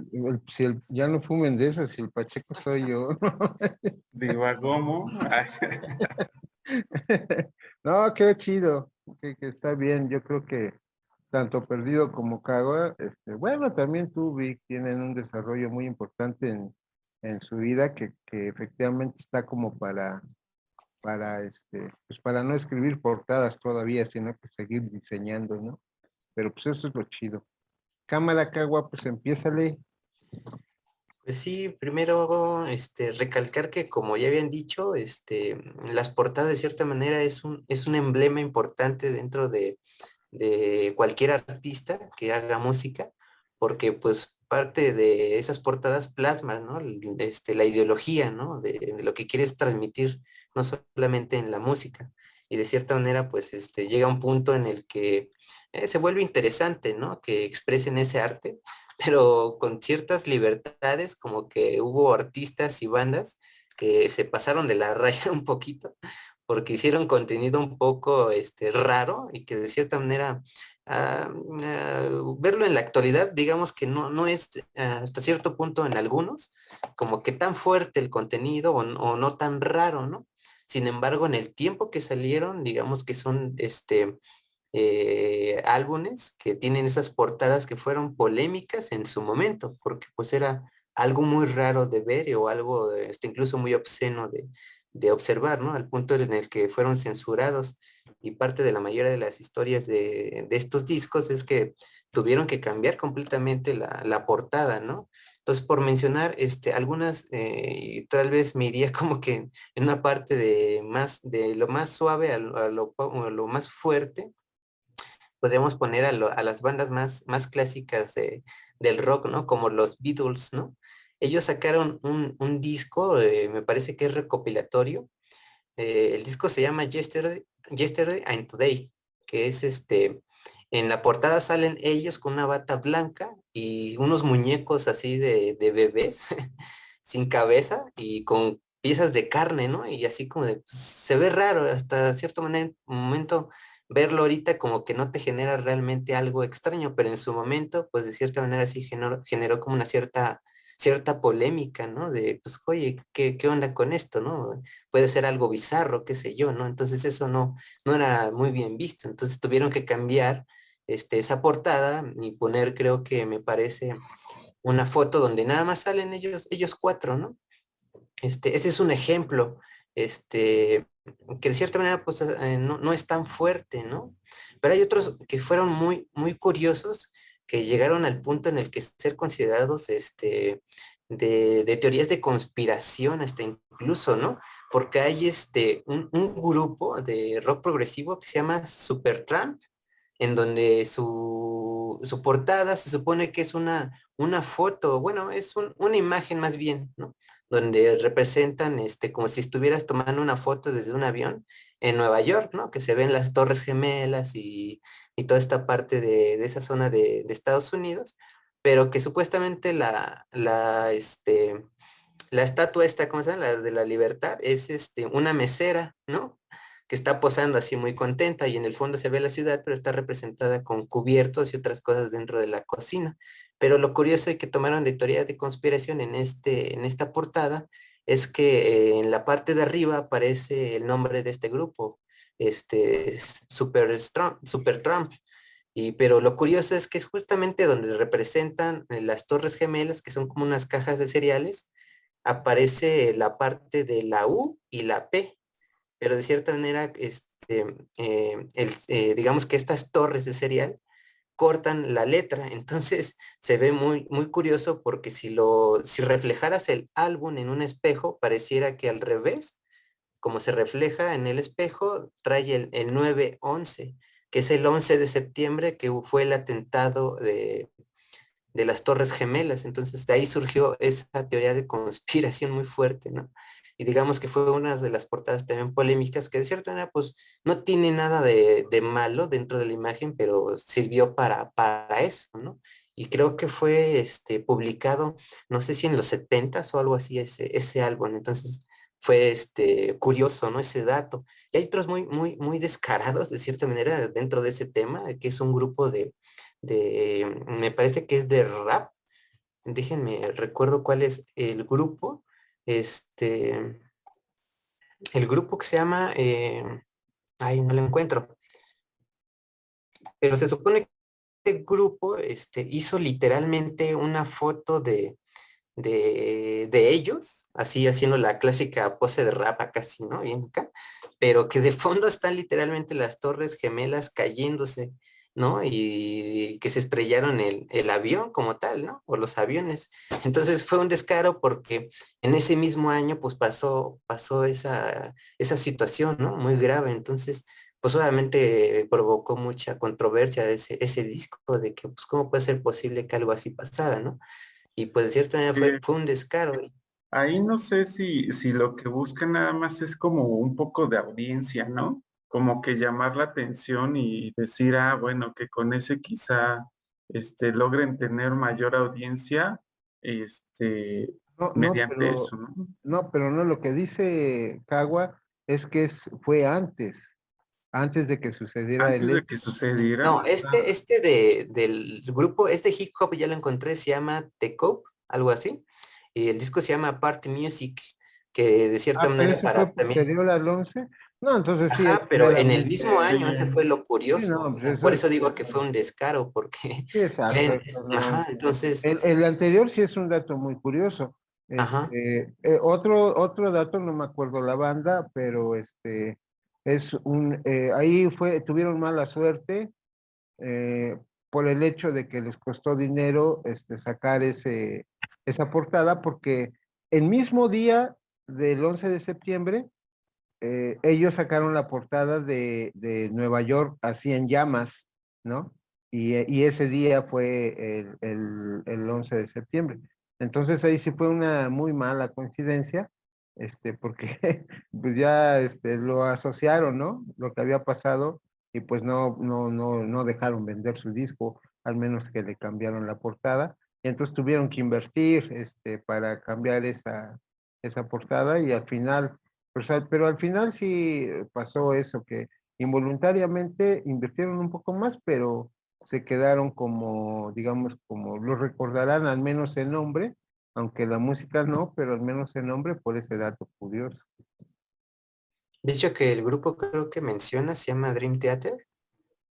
ya no fumen de esas, si el Pacheco soy yo. Divagomo. No, qué chido, que está bien. Yo creo que tanto Perdido como Cagua, bueno, también tú, Vic, tienen un desarrollo muy importante en su vida que efectivamente está como pues para no escribir portadas todavía, sino que seguir diseñando, ¿no? Pero pues eso es lo chido. Cámara Cagua, pues empiézale. Pues sí, primero, recalcar que como ya habían dicho, las portadas de cierta manera es un emblema importante dentro de cualquier artista que haga música, porque pues parte de esas portadas plasma, ¿no? La ideología, ¿no? De lo que quieres transmitir, no solamente en la música. Y de cierta manera, pues, llega un punto en el que se vuelve interesante, ¿no? Que expresen ese arte, pero con ciertas libertades, como que hubo artistas y bandas que se pasaron de la raya un poquito porque hicieron contenido un poco raro y que de cierta manera ah, verlo en la actualidad, digamos que no es hasta cierto punto en algunos como que tan fuerte el contenido o no tan raro, ¿no? Sin embargo, en el tiempo que salieron, digamos que son álbumes que tienen esas portadas que fueron polémicas en su momento, porque pues era algo muy raro de ver o algo incluso muy obsceno de observar, ¿no? Al punto en el que fueron censurados y parte de la mayoría de las historias de estos discos es que tuvieron que cambiar completamente la portada, ¿no? Entonces, por mencionar algunas, y tal vez me iría como que en una parte de lo más suave a lo más fuerte, podemos poner a las bandas más clásicas del rock, ¿no? Como los Beatles, ¿no? Ellos sacaron un disco, me parece que es recopilatorio. El disco se llama Yesterday and Today, que es en la portada salen ellos con una bata blanca y unos muñecos así de bebés sin cabeza y con piezas de carne, ¿no? Y así como de, pues, se ve raro, hasta cierto momento verlo ahorita como que no te genera realmente algo extraño, pero en su momento, pues de cierta manera sí generó como una cierta polémica, ¿no? De, pues, oye, ¿qué onda con esto, no? Puede ser algo bizarro, qué sé yo, ¿no? Entonces eso no era muy bien visto, entonces tuvieron que cambiar esa portada y poner, creo que me parece, una foto donde nada más salen ellos cuatro, ¿no? Ese es un ejemplo, que de cierta manera pues no es tan fuerte, ¿no? Pero hay otros que fueron muy curiosos, que llegaron al punto en el que ser considerados de teorías de conspiración hasta incluso, ¿no? Porque hay un grupo de rock progresivo que se llama Supertramp, en donde su portada se supone que es una foto, bueno, es una imagen más bien, ¿no? Donde representan como si estuvieras tomando una foto desde un avión en Nueva York, ¿no? Que se ven las Torres Gemelas y toda esta parte de esa zona de Estados Unidos, pero que supuestamente la estatua esta, ¿cómo se llama? La de la libertad, es una mesera, ¿no? Que está posando así muy contenta y en el fondo se ve la ciudad, pero está representada con cubiertos y otras cosas dentro de la cocina. Pero lo curioso y que tomaron de teoría de conspiración en esta portada es que en la parte de arriba aparece el nombre de este grupo, Super Trump. Pero lo curioso es que es justamente donde representan las Torres Gemelas, que son como unas cajas de cereales, aparece la parte de la U y la P, pero de cierta manera, digamos que estas torres de cereal cortan la letra, entonces se ve muy curioso porque si reflejaras el álbum en un espejo, pareciera que al revés, como se refleja en el espejo, trae el 9/11, que es el 11 de septiembre, que fue el atentado de las Torres Gemelas. Entonces de ahí surgió esa teoría de conspiración muy fuerte, ¿no? Y digamos que fue una de las portadas también polémicas que de cierta manera pues no tiene nada de malo dentro de la imagen, pero sirvió para eso, ¿no? Y creo que fue publicado, no sé si en los 70s o algo así, ese álbum. Entonces fue curioso, ¿no? Ese dato. Y hay otros muy descarados, de cierta manera, dentro de ese tema, que es un grupo me parece que es de rap. Déjenme, recuerdo cuál es el grupo. Este, el grupo que se llama, ay, no lo encuentro, pero se supone que este grupo hizo literalmente una foto de ellos, así haciendo la clásica pose de rap casi, ¿no? Bien acá, pero que de fondo están literalmente las Torres Gemelas cayéndose, ¿no? Y que se estrellaron el avión como tal, ¿no? O los aviones. Entonces fue un descaro porque en ese mismo año pues pasó esa situación, ¿no? Muy grave. Entonces, pues obviamente provocó mucha controversia ese disco de que, pues, ¿cómo puede ser posible que algo así pasara, ¿no? Y pues de cierta manera Eh, fue un descaro. Ahí no sé si lo que buscan nada más es como un poco de audiencia, ¿no? Como que llamar la atención y decir, ah, bueno, que con ese quizá logren tener mayor audiencia este, No, no, mediante pero eso, ¿no? no, lo que dice Cagua es que fue antes de que sucediera el Antes de hecho. que sucediera, No, ah, del grupo, hip hop ya lo encontré, se llama The Cope, algo así. Y el disco se llama Party Music, que de cierta Ah, pero manera ese fue para también, posterior al 11. No, entonces sí, es ajá, pero en el mismo claramente, año, ese fue lo sí, curioso. no, O pues sea, eso por es, eso digo que fue un descaro, porque, sí, exacto, eso no. ajá, entonces, El anterior sí es un dato muy curioso. ajá. Otro dato, no me acuerdo la banda, pero ahí tuvieron mala suerte, por el hecho de que les costó dinero sacar esa portada, porque el mismo día del 11 de septiembre, ellos sacaron la portada de Nueva York así en llamas, ¿no? Y ese día fue el 11 de septiembre. Entonces ahí sí fue una muy mala coincidencia, porque pues ya lo asociaron, ¿no? Lo que había pasado y pues no dejaron vender su disco, al menos que le cambiaron la portada. Y entonces tuvieron que invertir para cambiar esa portada y al final pero al final sí pasó eso, que involuntariamente invirtieron un poco más, pero se quedaron como, digamos, como lo recordarán al menos el nombre, aunque la música no, pero al menos el nombre por ese dato curioso. De hecho que el grupo creo que menciona se llama Dream Theater.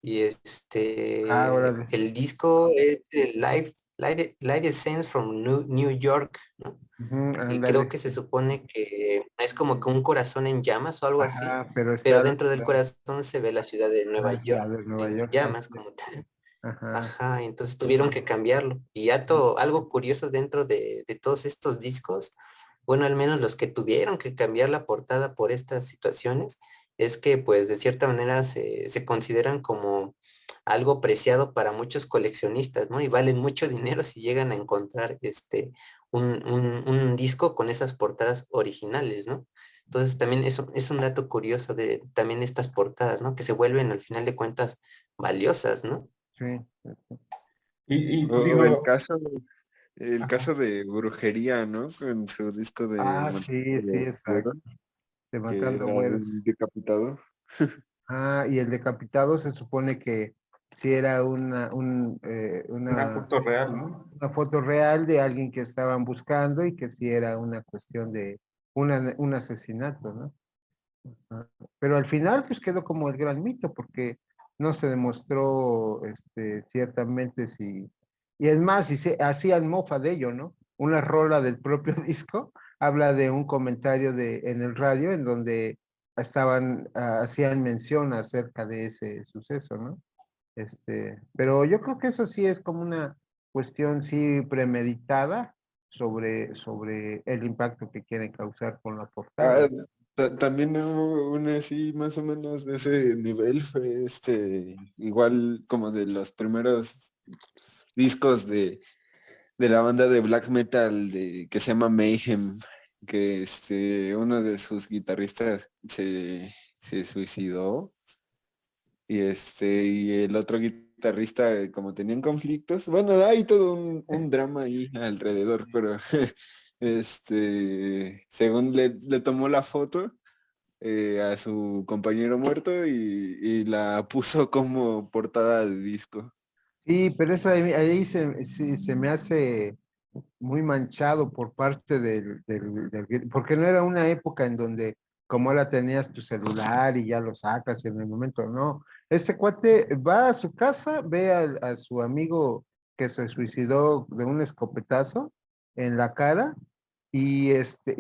Y Ah, órale. el disco es de Live Essence from New York, ¿no? Ujú, Y creo ándale. que se supone que es como que un corazón en llamas o algo así, Ajá, pero pero está dentro del corazón se ve la ciudad de Nueva la York ciudad de Nueva en York. llamas Ándale. como tal. Ajá. Ajá, entonces tuvieron que cambiarlo. Y algo curioso dentro de todos estos discos, bueno, al menos los que tuvieron que cambiar la portada por estas situaciones, es que pues de cierta manera se consideran como algo preciado para muchos coleccionistas, ¿no? Y valen mucho dinero si llegan a encontrar un disco con esas portadas originales, ¿no? Entonces también eso es un dato curioso de también estas portadas, ¿no? Que se vuelven al final de cuentas valiosas, ¿no? Sí. y O digo, el Ajá. caso de Brujería, ¿no? Con su disco de Ah, sí, sí, Matando exacto. Güeros, De que Matando era Güeros. el decapitado. Ah, y el decapitado se supone que sí era una foto real, ¿no? una foto real de alguien que estaban buscando y que sí era una cuestión de un asesinato, ¿no? Ah, pero al final pues quedó como el gran mito porque no se demostró ciertamente si... Y es más, si se hacían mofa de ello, ¿no? Una rola del propio disco habla de un comentario en el radio en donde hacían mención acerca de ese suceso, ¿no? Pero yo creo que eso sí es como una cuestión sí premeditada sobre el impacto que quieren causar con la Ah, portada. también hubo una así más o menos de ese nivel, fue igual como de los primeros discos de la banda de black metal que se llama Mayhem, que uno de sus guitarristas se suicidó y el otro guitarrista, como tenían conflictos, bueno, hay todo un drama ahí alrededor, pero según le tomó la foto a su compañero muerto y la puso como portada de disco. Sí, pero eso ahí sí, se me hace muy manchado por parte porque no era una época en donde como ahora tenías tu celular y ya lo sacas en el momento, no. Este cuate va a su casa, ve a su amigo que se suicidó de un escopetazo en la cara y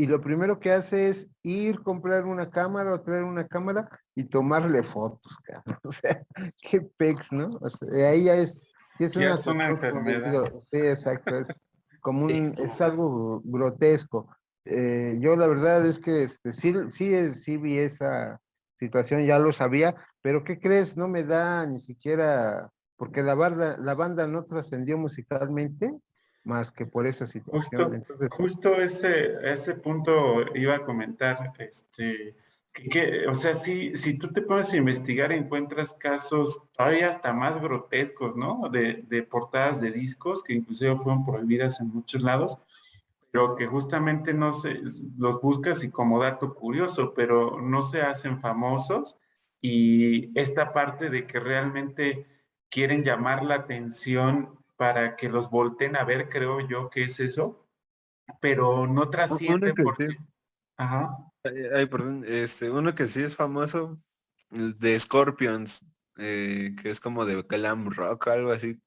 lo primero que hace es ir comprar una cámara o traer una cámara y tomarle fotos, cara. O sea, qué pex, ¿no? O sea, ahí ya es Ya una es una cuestión, como les enfermedad. digo, sí, exacto, Sí, es algo grotesco. Yo la verdad es que sí vi esa situación, ya lo sabía, pero ¿qué crees? No me da ni siquiera, porque la banda no trascendió musicalmente más que por esa situación. Justo, Entonces, justo ese punto iba a comentar, o sea, si tú te pones a investigar, encuentras casos todavía hasta más grotescos, ¿no? De portadas de discos que inclusive fueron prohibidas en muchos lados, pero que justamente no se, los buscas y como dato curioso, pero no se hacen famosos y esta parte de que realmente quieren llamar la atención para que los volteen a ver, creo yo que es eso, pero no Uno trasciende que sí, porque, ajá, ay, perdón, uno que sí es famoso, el de Scorpions, que es como de glam rock, algo así.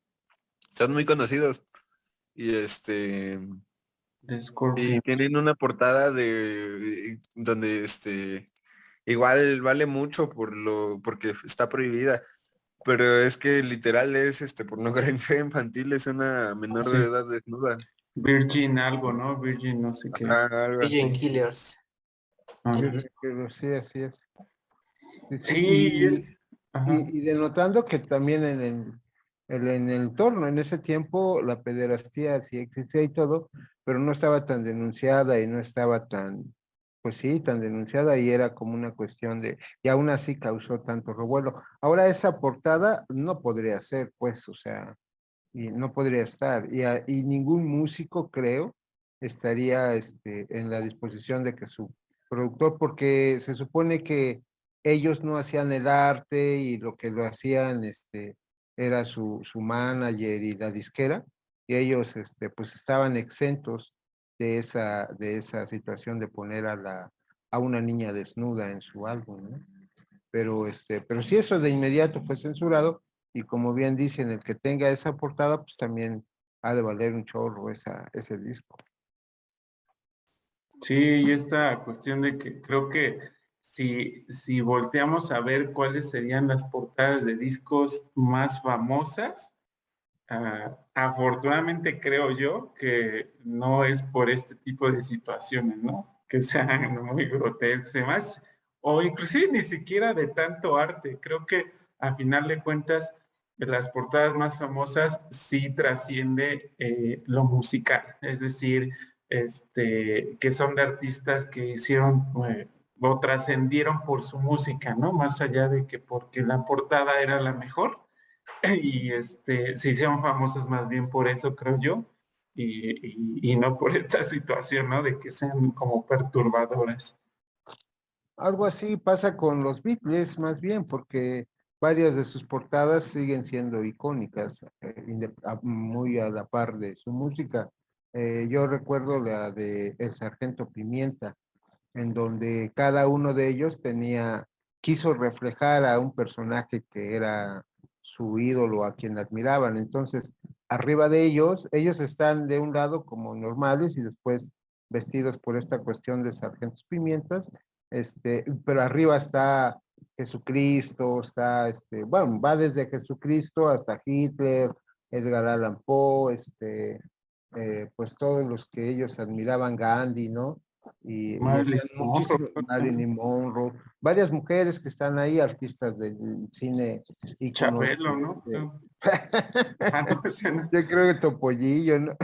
Son muy conocidos. Y de y Scorpions. tienen una portada de donde igual vale mucho porque está prohibida. Pero es que literal es pornografía infantil, es una menor de Sí, edad desnuda. Virgin algo, ¿no? Virgin no sé qué. Ajá, algo Pigeon así. Killers, Ah. el disco. pero sí, así es. Sí, sí, Sí, ajá. y denotando que también en el entorno, en ese tiempo, la pederastía sí existía y todo, pero no estaba tan denunciada y no estaba tan, pues sí, tan denunciada y era como una cuestión y aún así causó tanto revuelo. Ahora esa portada no podría ser, pues, o sea, y no podría estar, y ningún músico, creo, estaría en la disposición de que su productor, porque se supone que ellos no hacían el arte y lo que lo hacían era su manager y la disquera, y ellos pues estaban exentos de esa situación de poner a una niña desnuda en su álbum, ¿no? Pero si eso de inmediato fue censurado, y como bien dicen, el que tenga esa portada, pues también ha de valer un chorro ese disco. Sí, y esta cuestión de que creo que si volteamos a ver cuáles serían las portadas de discos más famosas, afortunadamente creo yo que no es por este tipo de situaciones, ¿no? Que sean muy grotescas, o inclusive ni siquiera de tanto arte. Creo que a final de cuentas, de las portadas más famosas sí trasciende lo musical, es decir, que son de artistas que hicieron o trascendieron por su música, ¿no? Más allá de que porque la portada era la mejor y se hicieron famosas más bien por eso, creo yo, y no por esta situación, ¿no? De que sean como perturbadoras. Algo así pasa con los Beatles, más bien, porque varias de sus portadas siguen siendo icónicas, muy a la par de su música. Yo recuerdo la de El Sargento Pimienta, en donde cada uno de ellos quiso reflejar a un personaje que era su ídolo, a quien admiraban. Entonces, arriba de ellos están de un lado como normales y después vestidos por esta cuestión de sargentos pimientas, pero arriba está Jesucristo, bueno, va desde Jesucristo hasta Hitler, Edgar Allan Poe, pues todos los que ellos admiraban, Gandhi, ¿no? y Marilyn están Monroe. muchísimas, Marilyn Monroe, varias mujeres que están ahí, artistas del cine, íconos. Chabelo, ¿no? Ah, no, ese no. Yo creo que Topollillo, ¿no?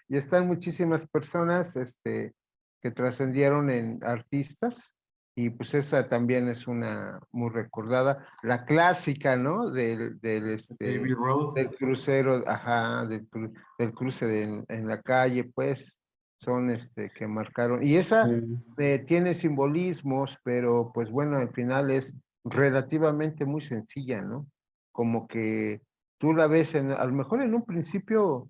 Y están muchísimas personas que trascendieron en artistas, y pues esa también es una muy recordada. La clásica, ¿no? Baby Rose. Del crucero, ajá, del cruce en la calle, pues, son que marcaron. Y esa Sí. tiene simbolismos, pero pues bueno, al final es relativamente muy sencilla, ¿no? Como que tú la ves a lo mejor en un principio,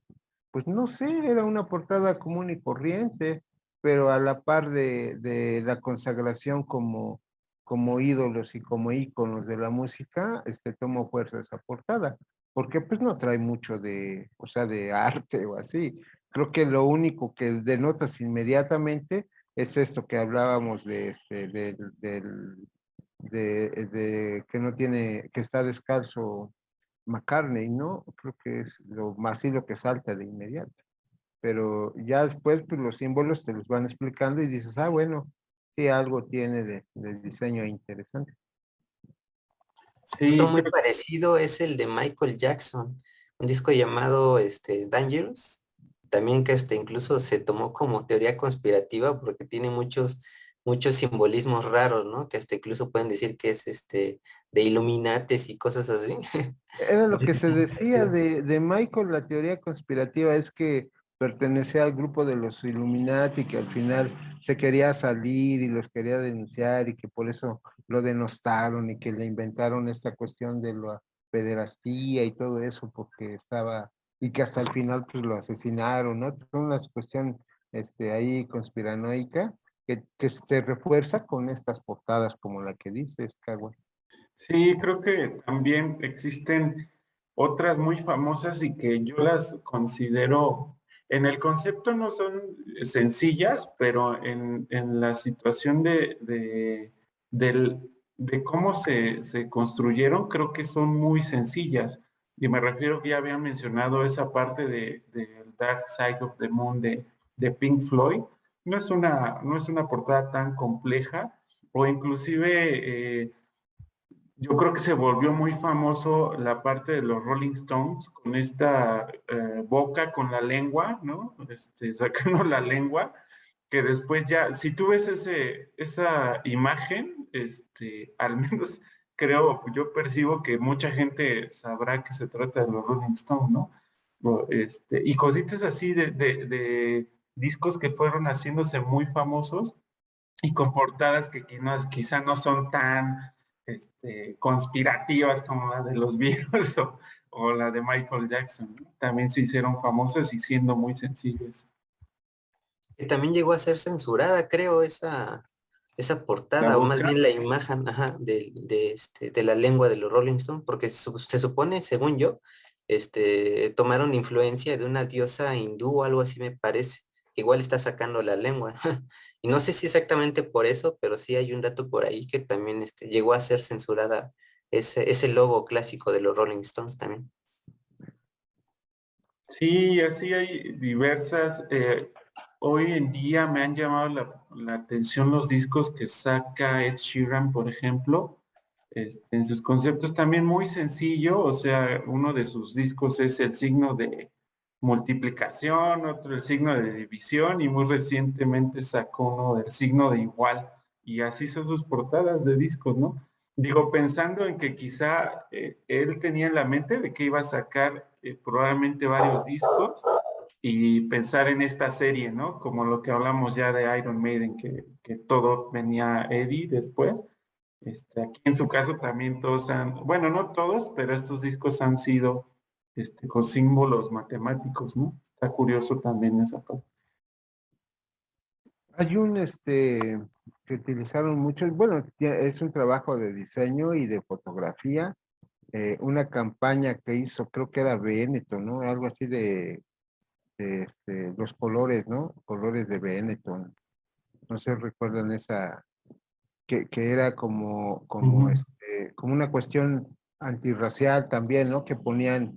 pues no sé, era una portada común y corriente, pero a la par de la consagración como ídolos y como íconos de la música, tomó fuerza esa portada, porque pues no trae mucho o sea, de arte o así. Creo que lo único que denotas inmediatamente es esto que hablábamos de que no tiene, que está descalzo McCartney, ¿no? Creo que es lo más y lo que salta de inmediato. Pero ya después, pues los símbolos te los van explicando y dices, ah, bueno, sí, algo tiene de diseño interesante. Otro Sí, muy parecido es el de Michael Jackson, un disco llamado Dangerous, también que incluso se tomó como teoría conspirativa porque tiene muchos simbolismos raros, ¿no? Que hasta incluso pueden decir que es de Illuminates y cosas así. Era lo que se decía Parecido. de Michael, la teoría conspirativa es que pertenecía al grupo de los Illuminati, que al final se quería salir y los quería denunciar y que por eso lo denostaron y que le inventaron esta cuestión de la pederastía y todo eso porque estaba, y que hasta el final pues lo asesinaron, ¿no? Fue una cuestión ahí conspiranoica que se refuerza con estas portadas como la que dices, Cagua. sí, creo que también existen otras muy famosas y que yo las considero, en el concepto no son sencillas, pero en la situación del- de cómo se construyeron, creo que son muy sencillas. Y me refiero que ya había mencionado esa parte de Dark Side of the Moon de Pink Floyd. No es una portada tan compleja, o inclusive yo creo que se volvió muy famoso la parte de los Rolling Stones con esta boca con la lengua, ¿no? Sacando la lengua, que después ya, si tú ves esa imagen, al menos creo, yo percibo que mucha gente sabrá que se trata de los Rolling Stones, ¿no? Y cositas así de discos que fueron haciéndose muy famosos y con portadas que quizá no son tan conspirativas como la de los Beatles o la de Michael Jackson, ¿no? También se hicieron famosas y siendo muy sencillas. Que también llegó a ser censurada, creo, esa La portada, o más boca, bien la imagen, ajá, de la lengua de los Rolling Stones, porque se supone, según yo, tomaron influencia de una diosa hindú o algo así me parece, que igual está sacando la lengua. Y no sé si exactamente por eso, pero sí hay un dato por ahí que también llegó a ser censurada ese logo clásico de los Rolling Stones también. sí, así hay diversas. Hoy en día me han llamado la atención los discos que saca Ed Sheeran, por ejemplo, en sus conceptos también muy sencillo, o sea, uno de sus discos es el signo de multiplicación, otro el signo de división y muy recientemente sacó uno del signo de igual y así son sus portadas de discos, ¿no? Digo, pensando en que quizá él tenía en la mente de que iba a sacar probablemente varios discos y pensar en esta serie, ¿no? Como lo que hablamos ya de Iron Maiden, que todo venía Eddie después. Aquí en su caso también todos bueno, no todos, pero estos discos han sido con símbolos matemáticos, ¿no? Está curioso también esa parte. Hay un que utilizaron muchos, bueno, es un trabajo de diseño y de fotografía, una campaña que hizo, creo que era Benetton, ¿no? Algo así de los colores, ¿no? Colores de Benetton. No sé, recuerdan esa, que era como una cuestión antirracial también, ¿no? Que ponían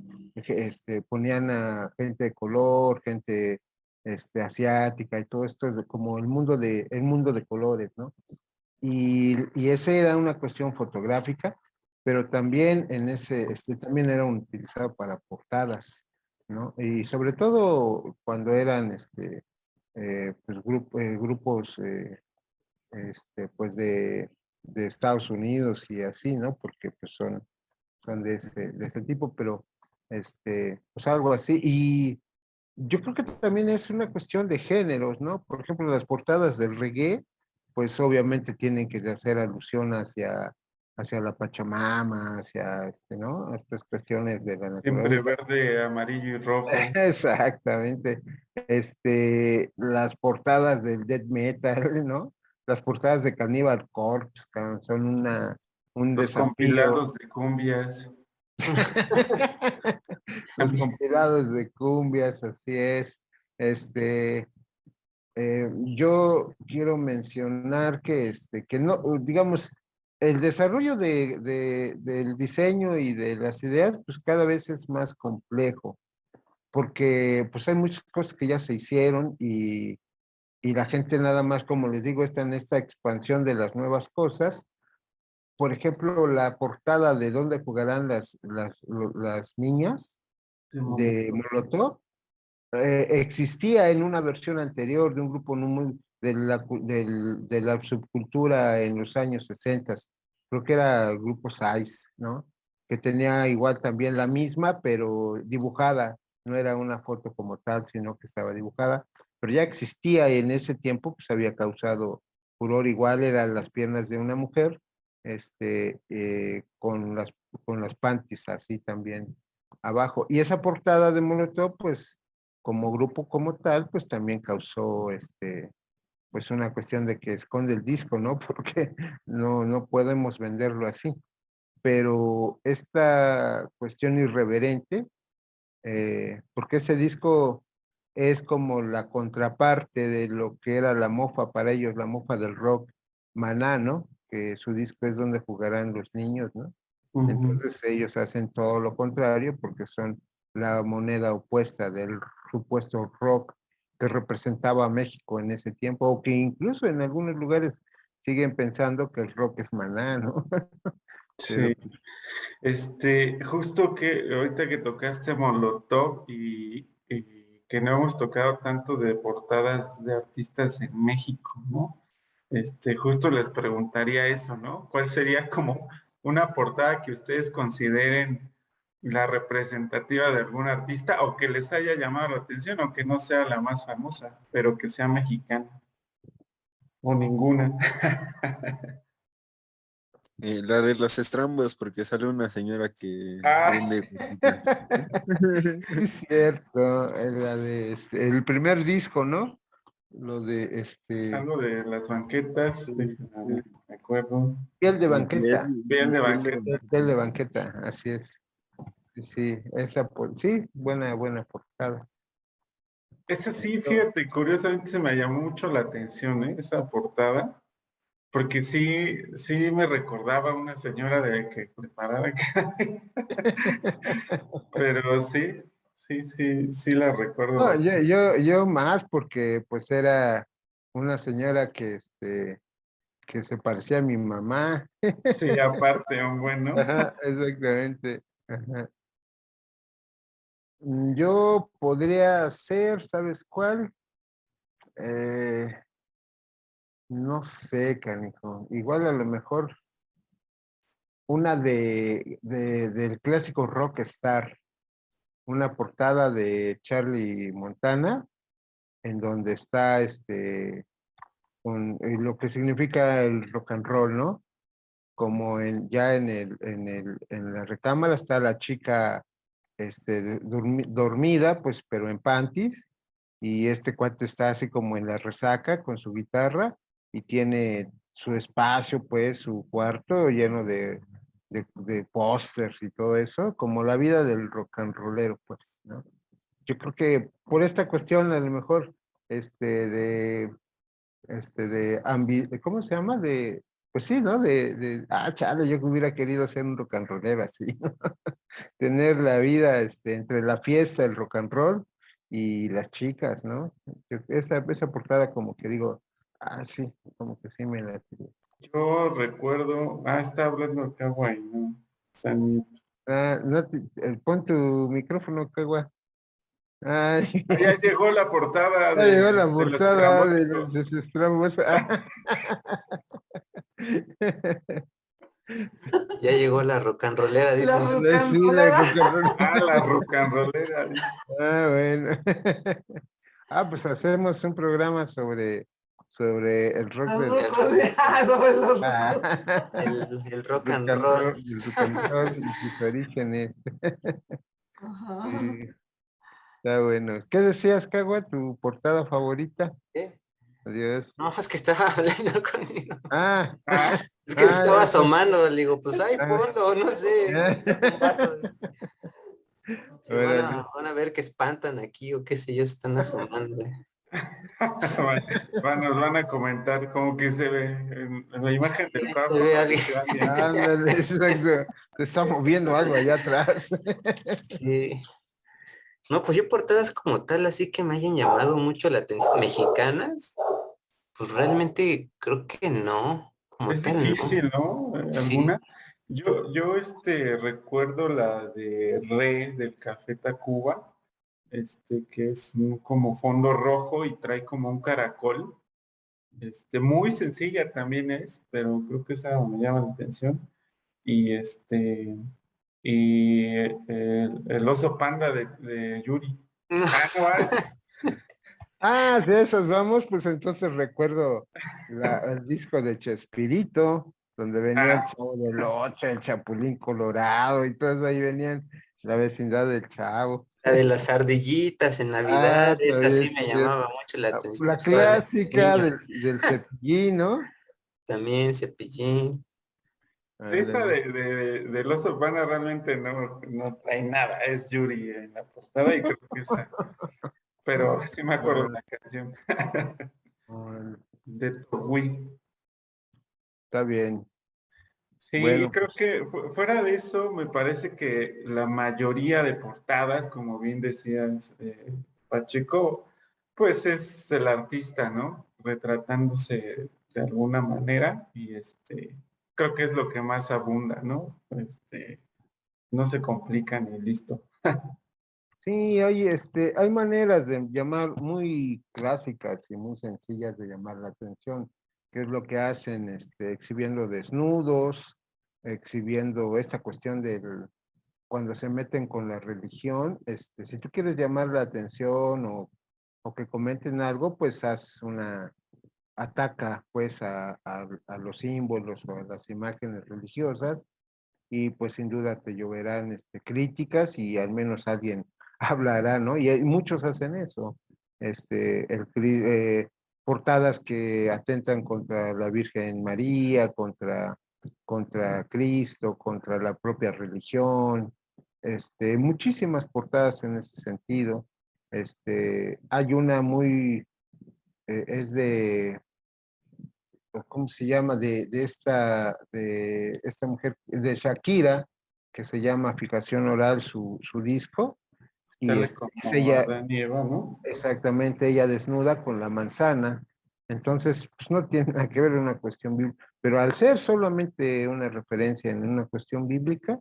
a gente de color, gente asiática y todo esto, como el mundo de colores, ¿no? Y esa era una cuestión fotográfica, pero también también era utilizado para portadas, ¿no? Y sobre todo cuando eran, pues, grupos, pues de Estados Unidos y así, ¿no? Porque pues son de ese tipo, pero, pues algo así. Y yo creo que también es una cuestión de géneros, ¿no? Por ejemplo, las portadas del reggae, pues obviamente tienen que hacer alusión hacia la Pachamama, hacia, ¿no? Estas cuestiones de la Siempre naturaleza. verde, amarillo y rojo. Exactamente. Las portadas del death metal, ¿no? Las portadas de Cannibal Corpse, son un Los desafío. compilados de cumbias. Los compilados de cumbias, así es. Este, yo quiero mencionar que no, digamos, el desarrollo del diseño y de las ideas, pues cada vez es más complejo, porque pues hay muchas cosas que ya se hicieron y la gente nada más, como les digo, está en esta expansión de las nuevas cosas. Por ejemplo, la portada de dónde jugarán las niñas de Molotov existía en una versión anterior de un grupo de la subcultura en los años 60, creo que era el grupo Size, ¿no? Que tenía igual también la misma, pero dibujada, no era una foto como tal, sino que estaba dibujada, pero ya existía y en ese tiempo, pues había causado furor, igual eran las piernas de una mujer, con las panties así también abajo. Y esa portada de Molotov, pues como grupo como tal, pues también causó pues una cuestión de que esconde el disco, ¿no? Porque no podemos venderlo así. Pero esta cuestión irreverente, porque ese disco es como la contraparte de lo que era la mofa para ellos, la mofa del rock, Maná, ¿no? Que su disco es donde jugarán los niños, ¿no? Ujú. Entonces ellos hacen todo lo contrario porque son la moneda opuesta del supuesto rock que representaba a México en ese tiempo, o que incluso en algunos lugares siguen pensando que el rock es Maná, ¿no? Pero Sí. Justo que ahorita que tocaste Molotov y que no hemos tocado tanto de portadas de artistas en México, ¿no? Justo les preguntaría eso, ¿no? ¿Cuál sería como una portada que ustedes consideren la representativa de algún artista o que les haya llamado la atención, o que no sea la más famosa, pero que sea mexicana? O ninguna. La de los estrambos, porque sale una señora que Ah, vende papitas. sí es cierto, el primer disco, ¿no? Lo de algo de las banquetas, déjame ver, me acuerdo. piel de banqueta, Bien de Piel de banqueta. piel de banqueta, así es. Sí, sí, sí, buena portada. Esa sí, fíjate, curiosamente se me llamó mucho la atención, ¿eh? Esa portada, porque sí me recordaba a una señora de que preparaba, pero sí la recuerdo No, bastante. yo más porque pues era una señora que se parecía a mi mamá. Sí, aparte, un bueno. Ajá, exactamente. Ajá. Yo podría ser, ¿sabes cuál? Eh, no sé, canijo. Igual a lo mejor una del clásico Rockstar, una portada de Charlie Montana, en donde está con lo que significa el rock and roll, ¿no? Como ya en la recámara está la chica dormida, pues, pero en panties, y este cuate está así como en la resaca con su guitarra y tiene su espacio, pues, su cuarto lleno de pósters y todo eso, como la vida del rock and rollero, pues, ¿no? Yo creo que por esta cuestión, a lo mejor, este, de ¿cómo se llama? Pues sí, ¿no? Chale, yo que hubiera querido ser un rock and rollero así, tener la vida, entre la fiesta, el rock and roll y las chicas, ¿no? Esa portada como que digo, sí, como que sí me la tiré. Yo recuerdo, está hablando acá, güey, no, San Nieto. No, pon tu micrófono, Cagua. Ay, Ya llegó la portada ya llegó la de los portada estrambóticos. de sus tramos. Ya llegó la rock and rollera, dice. Sí, la rocanrolera. La rocanrolera. Bueno. Pues hacemos un programa sobre el rock Sobre los Ah, el rock and roll. el rock and roll y sus orígenes. Sí, está bueno. ¿Qué decías, Cagua? ¿Tu portada favorita? ¿Qué? Adiós. No, es que estaba hablando conmigo. Ah, Es que se estaba eso. asomando, le digo, pues ay, ponlo, no sé, un vaso. Sí, Órale. van a ver que espantan aquí o qué sé yo, se están asomando. Nos van a comentar como que se ve en la imagen del Se Pablo, ve ¿no? alguien. Que se va viendo. Ándale, exacto. Se está moviendo algo allá atrás. Sí. No, pues yo portadas como tal, así que me hayan llamado mucho la atención. ¿Mexicanas? Pues realmente creo que no. Como Es tal, no. difícil, ¿no? Sí. ¿Alguna? Yo recuerdo la de Re del Café Tacuba, que es como fondo rojo y trae como un caracol. Muy sencilla también es, pero creo que esa me llama la atención. Y el oso panda de Yuri. No más. De esas vamos, pues entonces recuerdo el disco de Chespirito, donde venía el Chavo del Ocho, el Chapulín Colorado y todo eso, ahí venían la vecindad del Chavo. La de las ardillitas en Navidad, esa Todavía sí es me cierto. llamaba mucho la atención. La Estaba de clásica niño. del Cepillín, ¿no? También Cepillín. Esa Ándale. del oso panda realmente no trae nada, es Yuri en la portada y creo que esa. Pero sí me acuerdo de Ah, la canción ah, de Togui. Está bien. Sí, Bueno, creo que fuera de eso, me parece que la mayoría de portadas, como bien decías, Pacheco, pues es el artista, ¿no? Retratándose de alguna manera y creo que es lo que más abunda, ¿no? No se complican y listo. sí, hay maneras de llamar muy clásicas y muy sencillas de llamar la atención, que es lo que hacen, exhibiendo desnudos, exhibiendo esta cuestión del, cuando se meten con la religión, si tú quieres llamar la atención o que comenten algo, pues ataca pues a los símbolos o a las imágenes religiosas y pues sin duda te lloverán críticas y al menos alguien hablará, ¿no? Y muchos hacen eso, portadas que atentan contra la Virgen María, contra Cristo, contra la propia religión, muchísimas portadas en ese sentido. Hay una es ¿cómo se llama? De esta mujer, de Shakira, que se llama Fijación Oral, su disco, y Sale es como ella, Adán y Eva, ¿no? exactamente, ella desnuda con la manzana. Entonces, pues no tiene nada que ver en una cuestión bíblica, pero al ser solamente una referencia en una cuestión bíblica,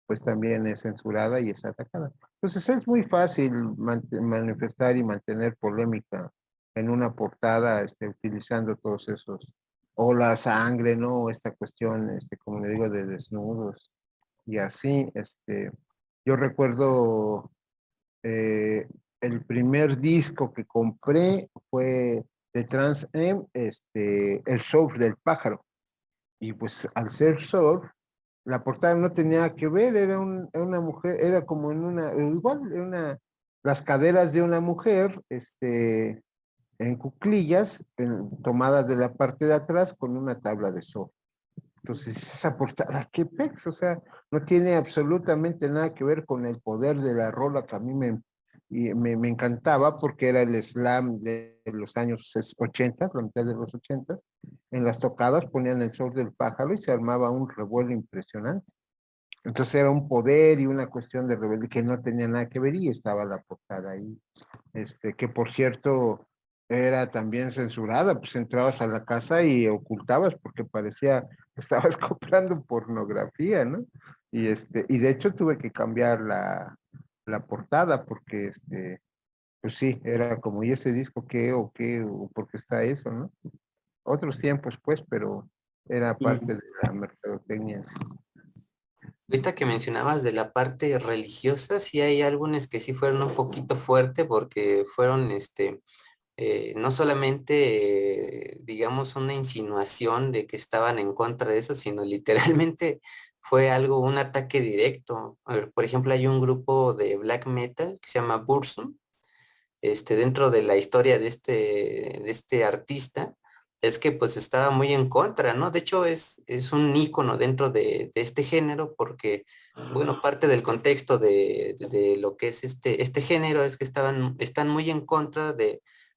pues también es censurada y es atacada. Entonces es muy fácil manifestar y mantener polémica en una portada, utilizando todos esos, o la sangre, ¿no? Esta cuestión, como le digo, de desnudos y así, yo recuerdo eh, el primer disco que compré fue de Trans Am, El Surf del Pájaro. Y pues al ser surf, la portada no tenía que ver, era una mujer, era como en igual, las caderas de una mujer, en cuclillas, tomadas de la parte de atrás con una tabla de surf. Entonces, esa portada, qué pex, o sea, no tiene absolutamente nada que ver con el poder de la rola que a mí me encantaba porque era el slam de los años 80, la mitad de los 80. En las tocadas ponían el sol del pájaro y se armaba un revuelo impresionante. Entonces era un poder y una cuestión de rebeldía que no tenía nada que ver y estaba la portada ahí. Que por cierto era también censurada, pues entrabas a la casa y ocultabas porque parecía que estabas comprando pornografía, ¿no? Y de hecho tuve que cambiar la portada porque pues sí, era como, ¿y ese disco qué o qué o por qué está eso, ¿no? Otros tiempos pues, pero era parte de la mercadotecnia. Ahorita que mencionabas de la parte religiosa, sí hay algunos que sí fueron un poquito fuerte porque fueron, no solamente, digamos, una insinuación de que estaban en contra de eso, sino literalmente fue algo, un ataque directo. A ver, por ejemplo, hay un grupo de black metal que se llama Burzum, dentro de la historia de este artista, es que pues estaba muy en contra, ¿no? De hecho, es un ícono dentro de este género porque, bueno, parte del contexto de lo que es este género es que están muy en contra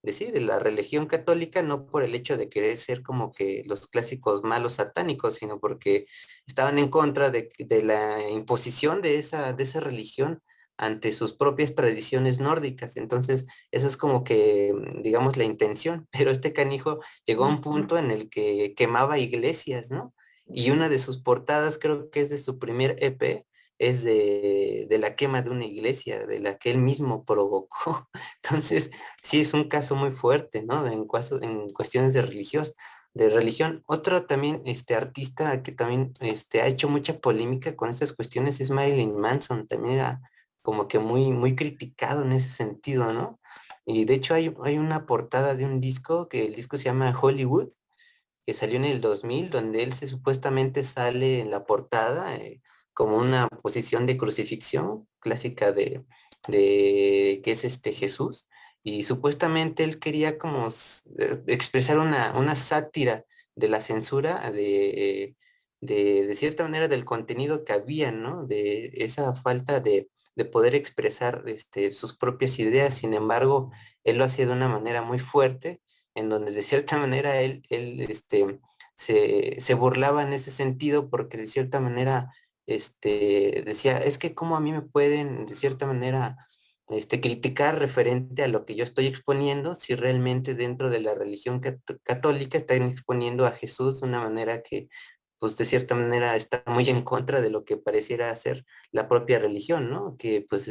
sí, de la religión católica, no por el hecho de querer ser como que los clásicos malos satánicos, sino porque estaban en contra de la imposición de esa religión ante sus propias tradiciones nórdicas. Entonces, eso es como que, digamos, la intención, pero este canijo llegó a un punto en el que quemaba iglesias, ¿no? Y una de sus portadas, creo que es de su primer EP, es de la quema de una iglesia, de la que él mismo provocó. Entonces, sí es un caso muy fuerte, ¿no? En cuestiones de religión. Otro también, artista que también ha hecho mucha polémica con estas cuestiones es Marilyn Manson, también era como que muy criticado en ese sentido, ¿no? Y de hecho hay una portada de un disco, que el disco se llama Hollywood, que salió en el 2000, donde él supuestamente sale en la portada como una posición de crucifixión clásica de que es Jesús, y supuestamente él quería como expresar una sátira de la censura de cierta manera del contenido que había, ¿no? De esa falta de poder expresar sus propias ideas. Sin embargo, él lo hacía de una manera muy fuerte, en donde de cierta manera él se burlaba en ese sentido, porque de cierta manera decía, es que cómo a mí me pueden de cierta manera criticar referente a lo que yo estoy exponiendo, si realmente dentro de la religión católica están exponiendo a Jesús de una manera que pues de cierta manera está muy en contra de lo que pareciera ser la propia religión, ¿no? Que pues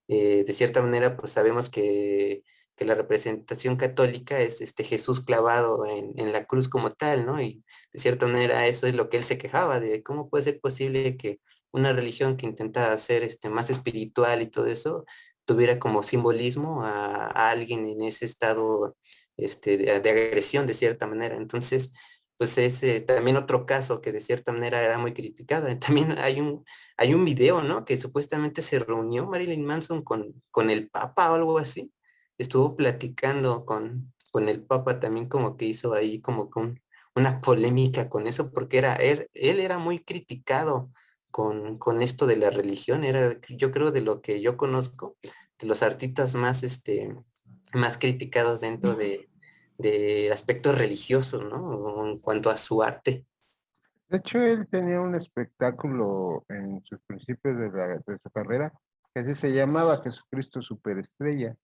de cierta manera pues sabemos que la representación católica es Jesús clavado en la cruz como tal, ¿no? Y de cierta manera eso es lo que él se quejaba, de cómo puede ser posible que una religión que intenta ser más espiritual y todo eso tuviera como simbolismo a alguien en ese estado de agresión de cierta manera. Entonces, pues es también otro caso que de cierta manera era muy criticada. También hay un video, ¿no? Que supuestamente se reunió Marilyn Manson con el Papa o algo así. Estuvo platicando con el Papa también, como que hizo ahí como con una polémica con eso, porque él era muy criticado con esto de la religión. Era, yo creo, de lo que yo conozco, de los artistas más, más criticados dentro de aspectos religiosos, ¿no? En cuanto a su arte. De hecho, él tenía un espectáculo en sus principios de su carrera que así se llamaba Jesucristo Superestrella,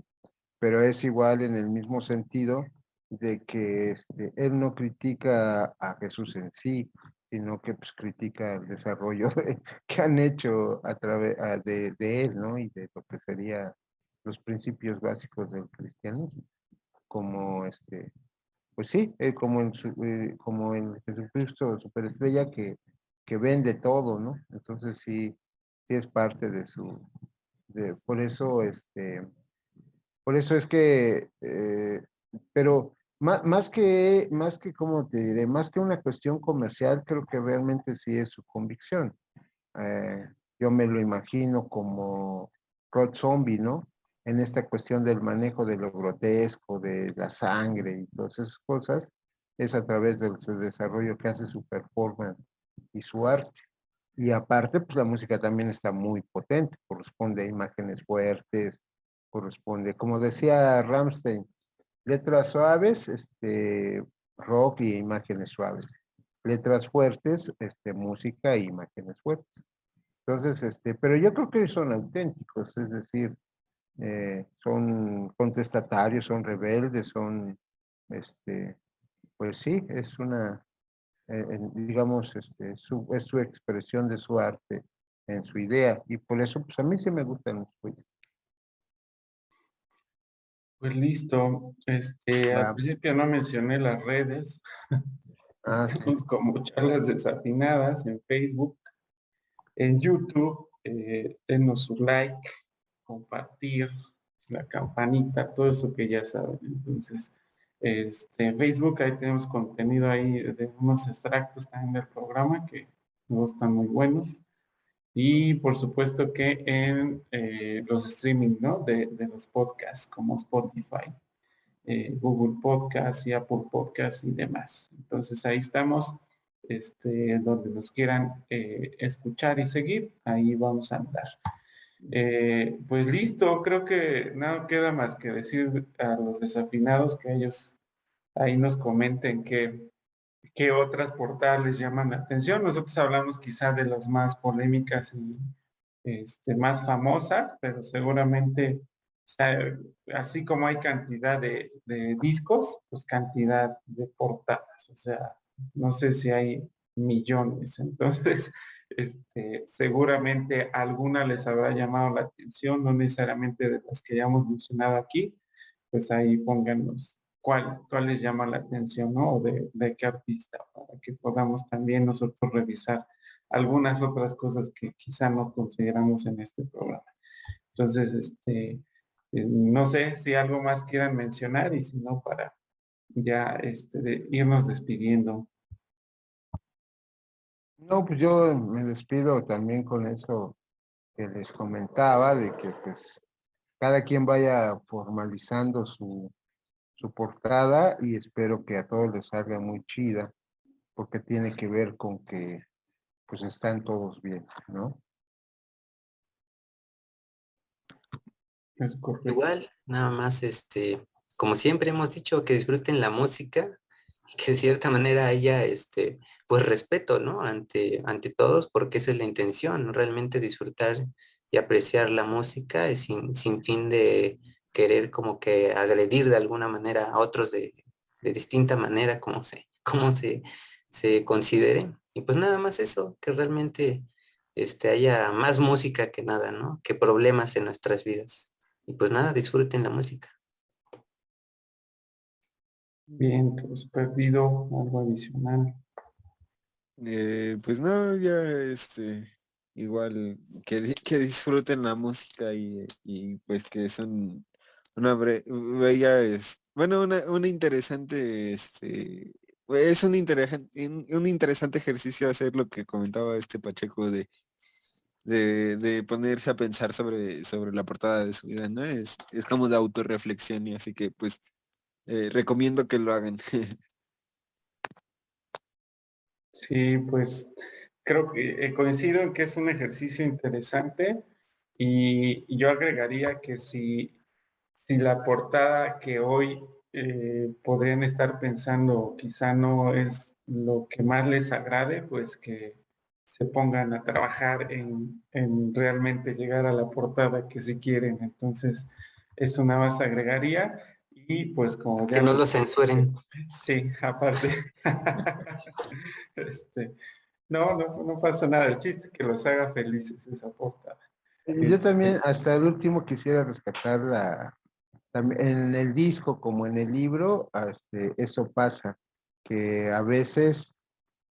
pero es igual en el mismo sentido de que él no critica a Jesús en sí, sino que pues critica el desarrollo que han hecho a través de él, ¿no? Y de lo que serían los principios básicos del cristianismo, como pues sí, como el Jesucristo Superestrella que vende todo, ¿no? Entonces sí, sí es parte de por eso, por eso es que, pero más que, ¿cómo te diré? Más que una cuestión comercial, creo que realmente sí es su convicción. Eh, yo me lo imagino como Rob Zombie, ¿no? En esta cuestión del manejo de lo grotesco, de la sangre y todas esas cosas, es a través del desarrollo que hace su performance y su arte. Y aparte, pues la música también está muy potente, corresponde a imágenes fuertes, corresponde, como decía Rammstein, letras suaves, rock y imágenes suaves. Letras fuertes, música e imágenes fuertes. Entonces, pero yo creo que son auténticos, es decir, son contestatarios, son rebeldes, son, pues sí, es una, digamos, es su expresión de su arte en su idea, y por eso, pues a mí sí me gustan los suyos. Pues listo. Al Va. principio no mencioné las redes. Ah, sí. Estamos como charlas desafinadas en Facebook, en YouTube. Denos su like, compartir, la campanita, todo eso que ya saben. Entonces, en Facebook ahí tenemos contenido ahí de unos extractos también del programa que me gustan muy buenos. Y por supuesto que en los streaming, ¿no? De los podcasts como Spotify, Google Podcasts y Apple Podcasts y demás. Entonces ahí estamos, donde nos quieran escuchar y seguir, ahí vamos a andar. Pues listo, creo que no queda más que decir a los desafinados que ellos ahí nos comenten qué otras portadas les llaman la atención. Nosotros hablamos quizá de las más polémicas y más famosas, pero seguramente, o sea, así como hay cantidad de discos, pues cantidad de portadas. O sea, no sé si hay millones. Entonces, seguramente alguna les habrá llamado la atención, no necesariamente de las que ya hemos mencionado aquí. Pues ahí pónganos cuál les llama la atención, ¿no? O de qué artista, para que podamos también nosotros revisar algunas otras cosas que quizá no consideramos en este programa. Entonces, no sé si algo más quieran mencionar y si no, para ya irnos despidiendo. No, pues yo me despido también con eso que les comentaba, de que pues cada quien vaya formalizando su portada y espero que a todos les salga muy chida, porque tiene que ver con que pues están todos bien, ¿no? Es correcto. Igual, nada más, como siempre hemos dicho, que disfruten la música y que de cierta manera haya, pues respeto, ¿no? Ante todos, porque esa es la intención, ¿no? Realmente disfrutar y apreciar la música y sin fin de querer como que agredir de alguna manera a otros de distinta manera, se considere. Y pues nada más eso, que realmente, haya más música que nada, ¿no? Que problemas en nuestras vidas. Y pues nada, disfruten la música. Bien, pues perdido algo adicional. Pues no, ya igual que disfruten la música y pues que son una bella bueno, una interesante es un interesante ejercicio hacer lo que comentaba este Pacheco de ponerse a pensar sobre la portada de su vida, ¿no? Es como de autorreflexión y así que pues recomiendo que lo hagan. Sí, pues creo que coincido en que es un ejercicio interesante y yo agregaría que si la portada que hoy podrían estar pensando quizá no es lo que más les agrade, pues que se pongan a trabajar en realmente llegar a la portada que si quieren. Entonces, esto nada más agregaría y pues como Que ya no lo... lo censuren. Sí, aparte. Este, no pasa nada. El chiste es que los haga felices esa portada. Yo también hasta el último quisiera rescatar en el disco como en el libro, eso pasa, que a veces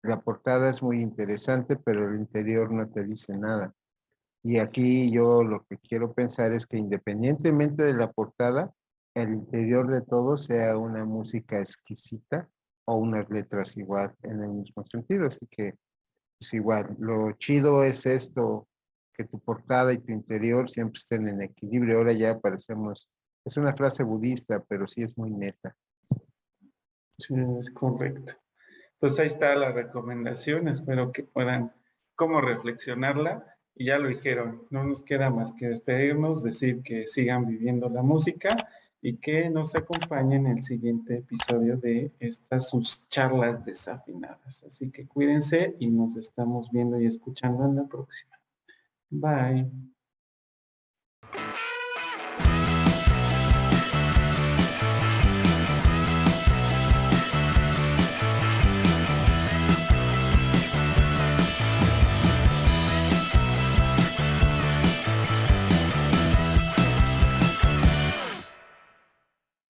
la portada es muy interesante, pero el interior no te dice nada. Y aquí yo lo que quiero pensar es que independientemente de la portada, el interior de todo sea una música exquisita o unas letras igual en el mismo sentido. Así que, pues igual, lo chido es esto, que tu portada y tu interior siempre estén en equilibrio. Ahora ya parecemos, es una frase budista, pero sí es muy neta. Sí, es correcto. Pues ahí está la recomendación. Espero que puedan como reflexionarla. Y ya lo dijeron, no nos queda más que despedirnos, decir que sigan viviendo la música y que nos acompañen en el siguiente episodio de estas sus charlas desafinadas. Así que cuídense y nos estamos viendo y escuchando en la próxima. Bye.